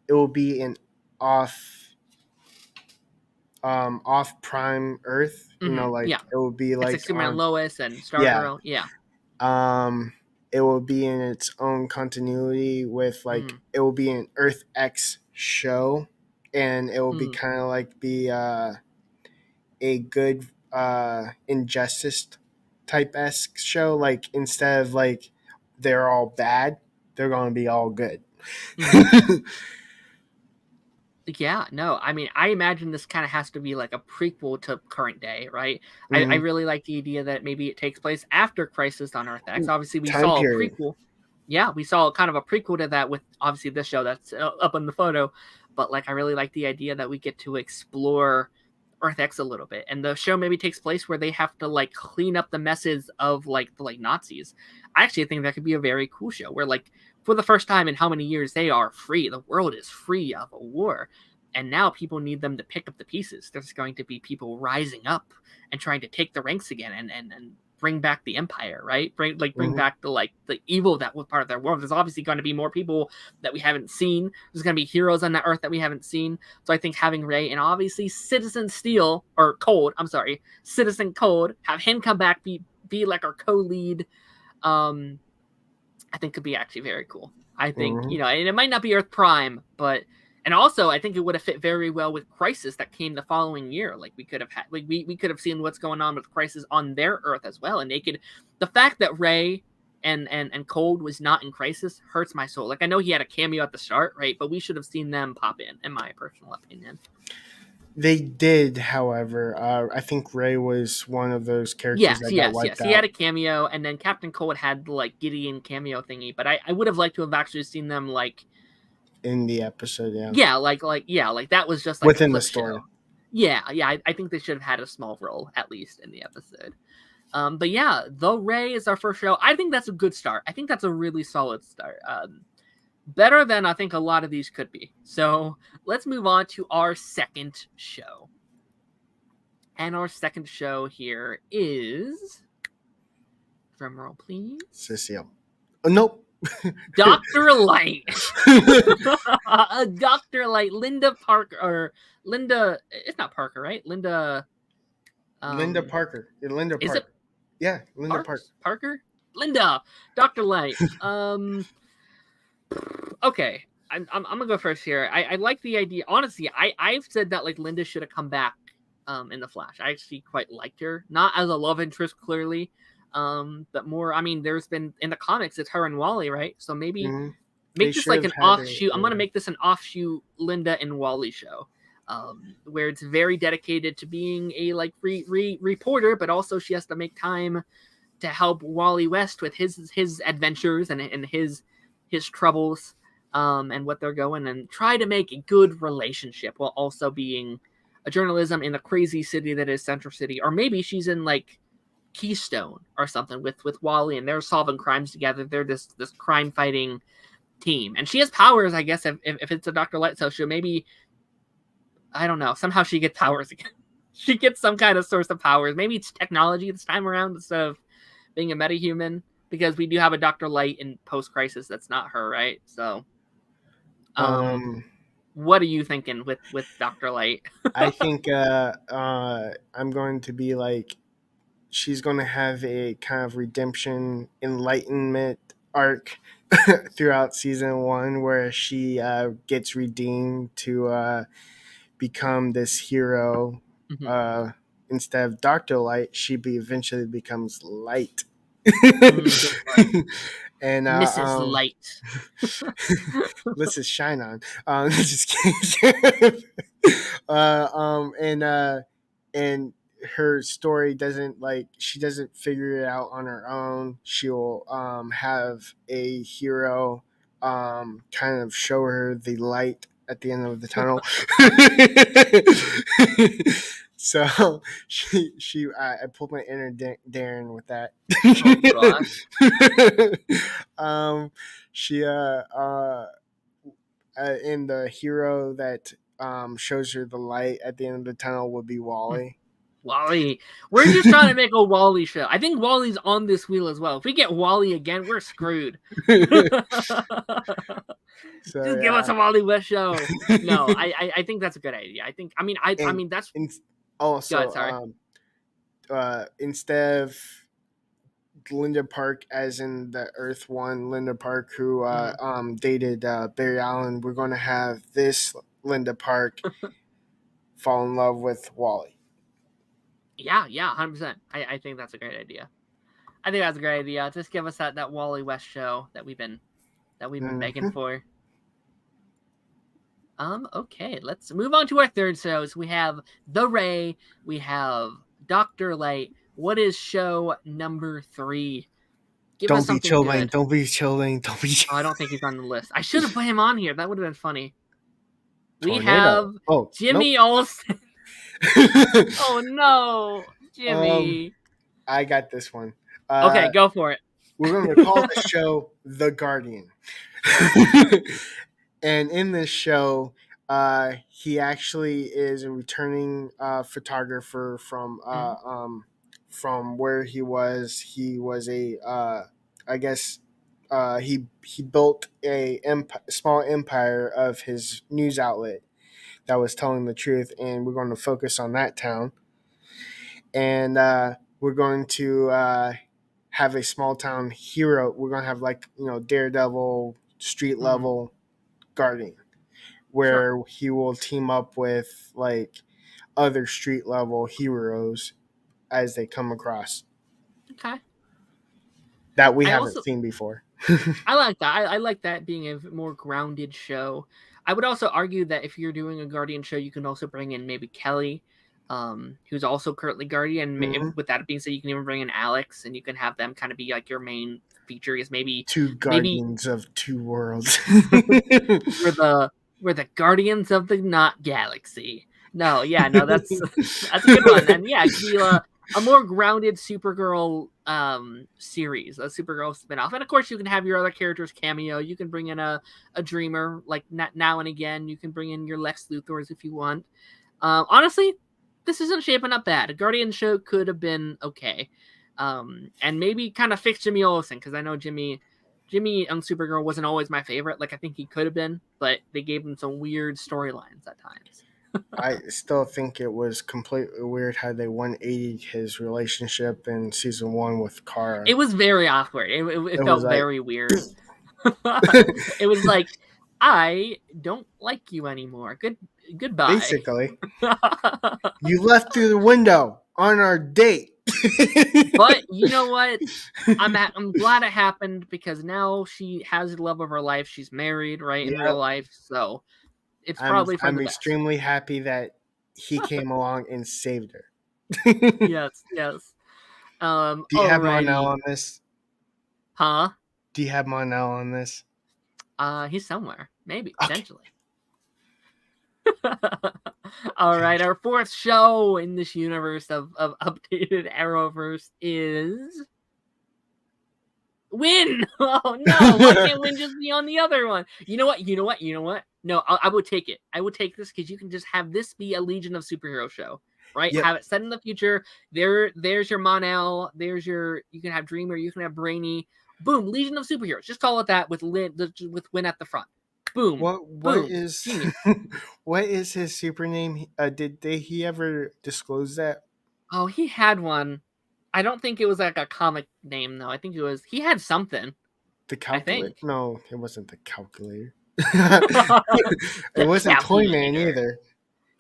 it will be an off prime Earth. You know, like it will be like it's Superman, Lois, and Stargirl. Yeah. It will be in its own continuity with like it will be an Earth X show, and it will be kind of like a good Injustice type-esque show. Like instead of like they're all bad, they're going to be all good. Yeah, no, I mean, I imagine this kind of has to be like a prequel to current day, right? I really like the idea that maybe it takes place after Crisis on Earth X. Obviously, we saw a prequel. Yeah, we saw kind of a prequel to that with obviously this show that's up in the photo. But like, I really like the idea that we get to explore Earth X a little bit, and the show maybe takes place where they have to like clean up the messes of like the Nazis. I actually think that could be a very cool show where like for the first time in how many years they are free. The world is free of a war. And now people need them to pick up the pieces. There's going to be people rising up and trying to take the ranks again and bring back the empire, right? Bring back the evil that was part of their world. There's obviously going to be more people that we haven't seen. There's going to be heroes on that Earth that we haven't seen. So I think having Ray and obviously Citizen Cold, have him come back, be like our co-lead, I think could be actually very cool. I think, and it might not be Earth Prime, and also I think it would have fit very well with Crisis that came the following year. Like we could have had, like we could have seen what's going on with Crisis on their Earth as well. And the fact that Ray and Cold was not in Crisis hurts my soul. Like I know he had a cameo at the start, right? But we should have seen them pop in my personal opinion. They did, however. I think Ray was one of those characters that got wiped out. He had a cameo, and then Captain Cold had like Gideon cameo thingy. But I would have liked to have actually seen them like in the episode. Like that was just like within the story. Show. Yeah. I think they should have had a small role at least in the episode. But yeah, The Ray is our first show. I think that's a good start. I think that's a really solid start. Better than I think a lot of these could be. So let's move on to our second show. And our second show here is... drumroll, please. Cecile. Oh, nope. Dr. Light. Dr. Light. Linda Parker. Or Linda... It's not Parker, right? Linda... Linda Parker. Linda Parker. Is it? Yeah, Linda Parker? Linda. Dr. Light. Okay, I'm gonna go first here. I like the idea. Honestly, I've said that like Linda should have come back in the Flash. I actually quite liked her, not as a love interest clearly, but more. I mean, there's been in the comics it's her and Wally, right? So maybe make this like an offshoot. I'm gonna make this an offshoot Linda and Wally show, where it's very dedicated to being a like reporter, but also she has to make time to help Wally West with his adventures and his troubles, and what they're going, and try to make a good relationship while also being a journalism in the crazy city that is Central City. Or maybe she's in like Keystone or something with Wally, and they're solving crimes together. They're this crime fighting team, and she has powers. I guess if it's a Dr. Light show, maybe I don't know. Somehow she gets powers again. She gets some kind of source of powers. Maybe it's technology this time around instead of being a metahuman. Because we do have a Dr. Light in post-Crisis that's not her, right? So, what are you thinking with Dr. Light? I think I'm going to be like she's going to have a kind of redemption enlightenment arc throughout season 1 where she gets redeemed to become this hero. Mhm. uh, Instead of Dr. Light, eventually becomes Light. Good one. And Mrs. Light. let's just shine on. Just kidding. And her story doesn't, like, she doesn't figure it out on her own. She'll have a hero kind of show her the light at the end of the tunnel. So I pulled my inner Darren with that. Oh gosh. She and the hero that shows her the light at the end of the tunnel would be Wally. Wally. We're just trying to make a Wally show. I think Wally's on this wheel as well. If we get Wally again, we're screwed. So, just give us a Wally West show. No, I think that's a good idea. I mean that's also God, sorry. Instead of Linda Park, as in the Earth One Linda Park, who dated Barry Allen, we're going to have this Linda Park fall in love with Wally. Yeah, 100%. I think that's a great idea. I think that's a great idea. Just give us that Wally West show that we've been begging for. Okay, let's move on to our third shows. We have The Ray, we have Dr. Light. What is show number 3? Give us something good. Don't be chilling. Oh, I don't think he's on the list. I should have put him on here. That would have been funny. We Tornado. have Jimmy Olsen. Oh no, Jimmy. I got this one. Okay, go for it. We're going to call the show The Guardian. And in this show, he actually is a returning photographer from where he was. He was I guess, he built a small empire of his news outlet that was telling the truth, and we're going to focus on that town. And we're going to have a small town hero. We're going to have, like, Daredevil, street level Guardian, where he will team up with, like, other street level heroes as they come across. Okay. That we haven't seen before. I like that. I like that being a more grounded show. I would also argue that if you're doing a Guardian show, you can also bring in maybe Kelly, who's also currently Guardian. With that being said, you can even bring in Alex, and you can have them kind of be like your main feature. Is maybe two Guardians of two worlds. we're the Guardians of the Not Galaxy. No, that's a good one. And yeah, it could be a more grounded Supergirl series, a Supergirl spinoff. And of course, you can have your other characters cameo. You can bring in a Dreamer, like now and again. You can bring in your Lex Luthors if you want. Honestly, this isn't shaping up bad. A Guardian show could have been okay. And maybe kind of fix Jimmy Olsen, because I know Jimmy on Supergirl wasn't always my favorite. Like, I think he could have been, but they gave him some weird storylines at times. I still think it was completely weird how they 180'd his relationship in season 1 with Kara. It was very awkward. It felt very weird. It was like, I don't like you anymore. Goodbye. Basically. You left through the window on our date. But you know what? I'm glad it happened, because now she has the love of her life. She's married, right, in real life. So it's probably for the best. Extremely happy that he came along and saved her. Yes. Do you have Monel on this? Huh? Do you have Monel on this? He's somewhere. Maybe. Potentially. All right. Our fourth show in this universe of updated Arrowverse is Win. Oh no! Why can't Win just be on the other one? You know what? No, I would take it. I would take this, because you can just have this be a Legion of Superhero show, right? Yep. Have it set in the future. There's your Mon-El. You can have Dreamer. You can have Brainy. Boom! Legion of Superheroes. Just call it that with Win at the front. Boom. What is his super name? Did he ever disclose that? Oh, he had one. I don't think it was like a comic name though. I think he had something. The I calculator? think. No, it wasn't the calculator. It The wasn't Toyman calculator. either.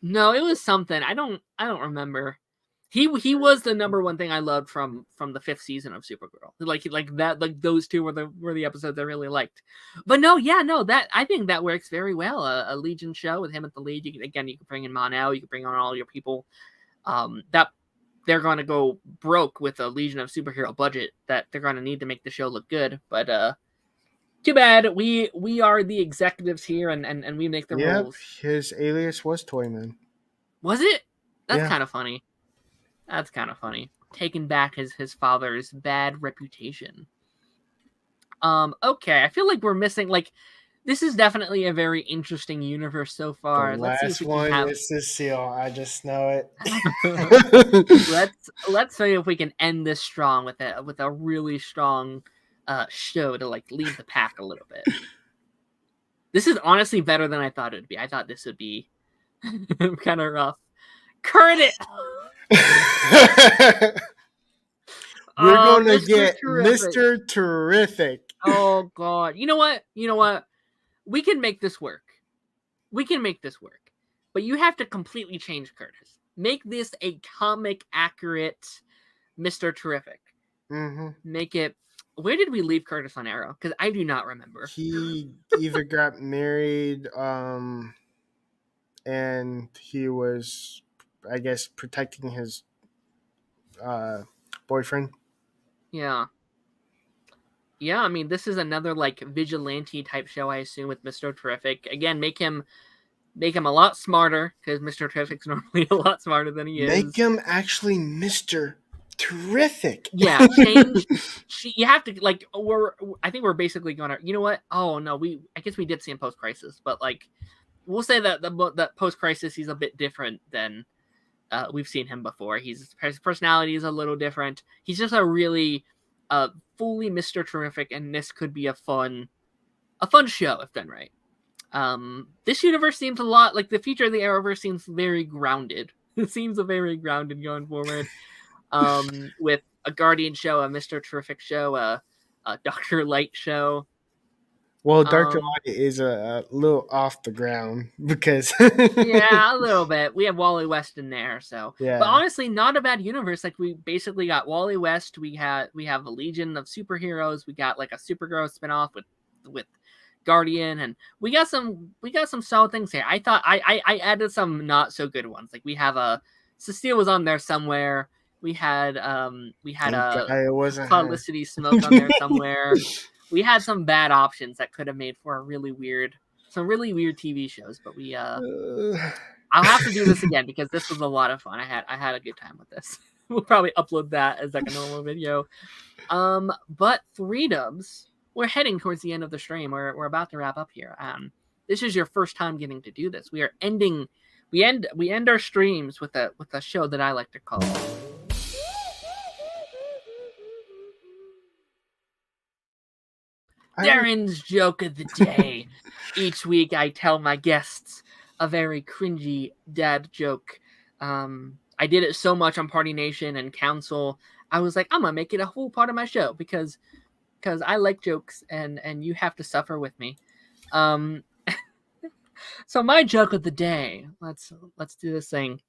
No, it was something. I don't remember. He was the number one thing I loved from the 5th season of Supergirl. Like that, like those two were the episodes I really liked. But no, that I think that works very well. A Legion show with him at the lead. You can bring in Mon-El, you can bring on all your people. That they're going to go broke with a Legion of Superhero budget that they're going to need to make the show look good. But too bad. We are the executives here, and we make the rules. His alias was Toyman. Was it? That's Yeah. kind of funny. That's kind of funny. Taking back his father's bad reputation. Okay, I feel like we're missing, like, this is definitely a very interesting universe so far. The Let's see if last we one can have. is Cecile. I just know it. let's see if we can end this strong with a really strong show to like lead the pack a little bit. This is honestly better than I thought it would be. I thought this would be kind of rough. Current. We're gonna Mr. get Terrific. Mr. Terrific. Oh god. You know what? We can make this work. But you have to completely change Curtis. Make this a comic accurate Mr. Terrific. Mm-hmm. Make it. Where did we leave Curtis on Arrow? Because I do not remember. He either got married, and he was, I guess, protecting his boyfriend. Yeah. Yeah, I mean, this is another like vigilante type show, I assume, with Mr. Terrific. Again, make him a lot smarter, because Mr. Terrific's normally a lot smarter than he is. Make him actually Mr. Terrific. Yeah, change. You have to like. I think we're basically gonna. You know what? Oh no, I guess we did see him post crisis, but like, we'll say that that post crisis he's a bit different than we've seen him before. His personality is a little different. He's just a really fully Mr. Terrific, and this could be a fun show if done right. This universe seems a lot like the future of the Arrowverse seems very grounded. It seems a very grounded going forward. With a Guardian show, a Mr. Terrific show, a Dr. Light show. Well, Dr. Light is a little off the ground because yeah, a little bit. We have Wally West in there, so yeah. But honestly, not a bad universe. Like we basically got Wally West. We have a Legion of Superheroes. We got like a Supergirl spinoff with Guardian, and we got some solid things here. I thought I added some not so good ones. Like we have Cecile was on there somewhere. We had a Felicity Smoke on there somewhere. We had some bad options that could have made for some really weird TV shows, but I'll have to do this again because this was a lot of fun. I had a good time with this. We'll probably upload that as like a normal video. But 3Dubs, we're heading towards the end of the stream. We're about to wrap up here. This is your first time getting to do this. We end our streams with a show that I like to call Daren's Joke of the Day. Each week I tell my guests a very cringy dad joke. I did it so much on Party Nation and Council. I was like, I'm gonna make it a whole part of my show because I like jokes and you have to suffer with me. So my joke of the day. Let's do this thing.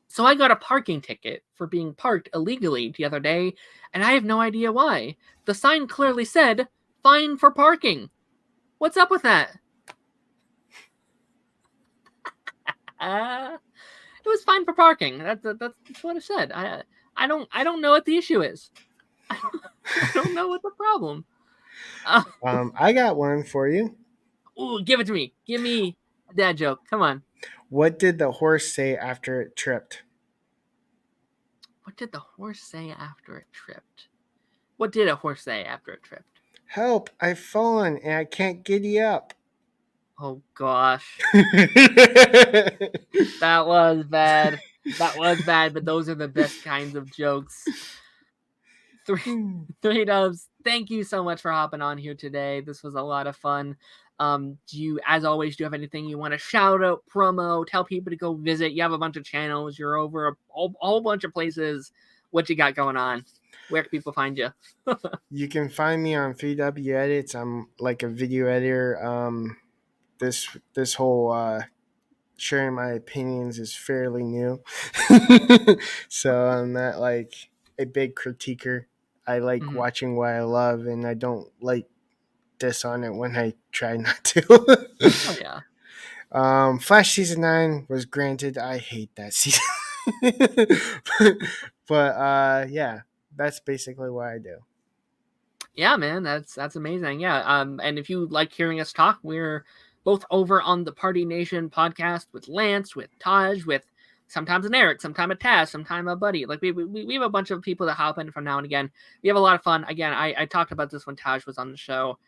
So I got a parking ticket for being parked illegally the other day, and I have no idea why. The sign clearly said, "Fine for parking." What's up with that? It was fine for parking. That's what it said. I don't know what the issue is. I don't know what the problem. I got one for you. Ooh, give it to me. Give me a dad joke. Come on. What did the horse say after it tripped? What did the horse say after it tripped? What did a horse say after it tripped? Help! I've fallen and I can't giddy up. Oh gosh. That was bad. But those are the best kinds of jokes. 3Dubs, thank you so much for hopping on here today. This was a lot of fun. As always, do you have anything you want to shout out, promo, tell people to go visit? You have a bunch of channels. You're over a whole bunch of places. what you got going on. Where can people find you? You can find me on 3W Edits. I'm like a video editor. This whole sharing my opinions is fairly new. So I'm not like a big critiquer. I like watching what I love, and I don't like diss on it when I try not to. Oh yeah. Flash season 9 was granted. I hate that season. but yeah, that's basically what I do. Yeah, man, that's amazing. Yeah. And if you like hearing us talk, we're both over on the Party Nation podcast with Lance, with Taj, with sometimes an Eric, sometimes a Taz, sometimes a Buddy. Like we have a bunch of people that hop in from now and again. We have a lot of fun. Again, I talked about this when Taj was on the show.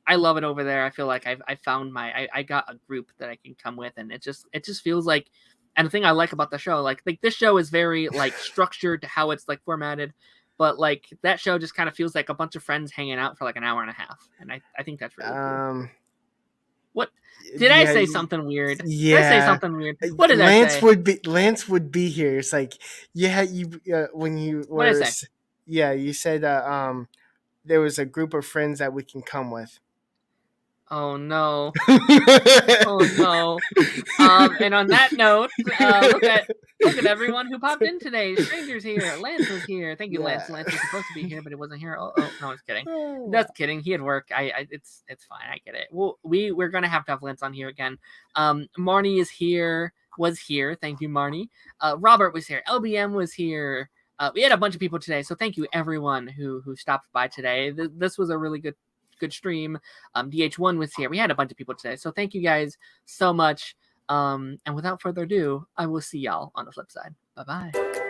I love it over there. I feel like I found I got a group that I can come with, and it just feels like. And the thing I like about the show, like this show is very like structured to how it's like formatted, but like that show just kind of feels like a bunch of friends hanging out for like an hour and a half, and I think that's really cool. What did I say something weird? Yeah, did I say something weird? What did Lance I say? Lance would be here. It's like when you were What did I say? you said there was a group of friends that we can come with. Oh no. Oh no. And on that note, look at everyone who popped in today. Strangers here. Lance was here. Thank you, Lance. Lance was supposed to be here, but he wasn't here. Oh no, I was kidding. Just kidding. He had work. It's fine. I get it. Well, we're gonna have Lance on here again. Marnie is here. Was here. Thank you, Marnie. Robert was here. LBM was here. We had a bunch of people today, so thank you everyone who stopped by today. This was a really good stream. DH1 was here. We had a bunch of people today, so thank you guys so much. And without further ado, I will see y'all on the flip side. Bye bye.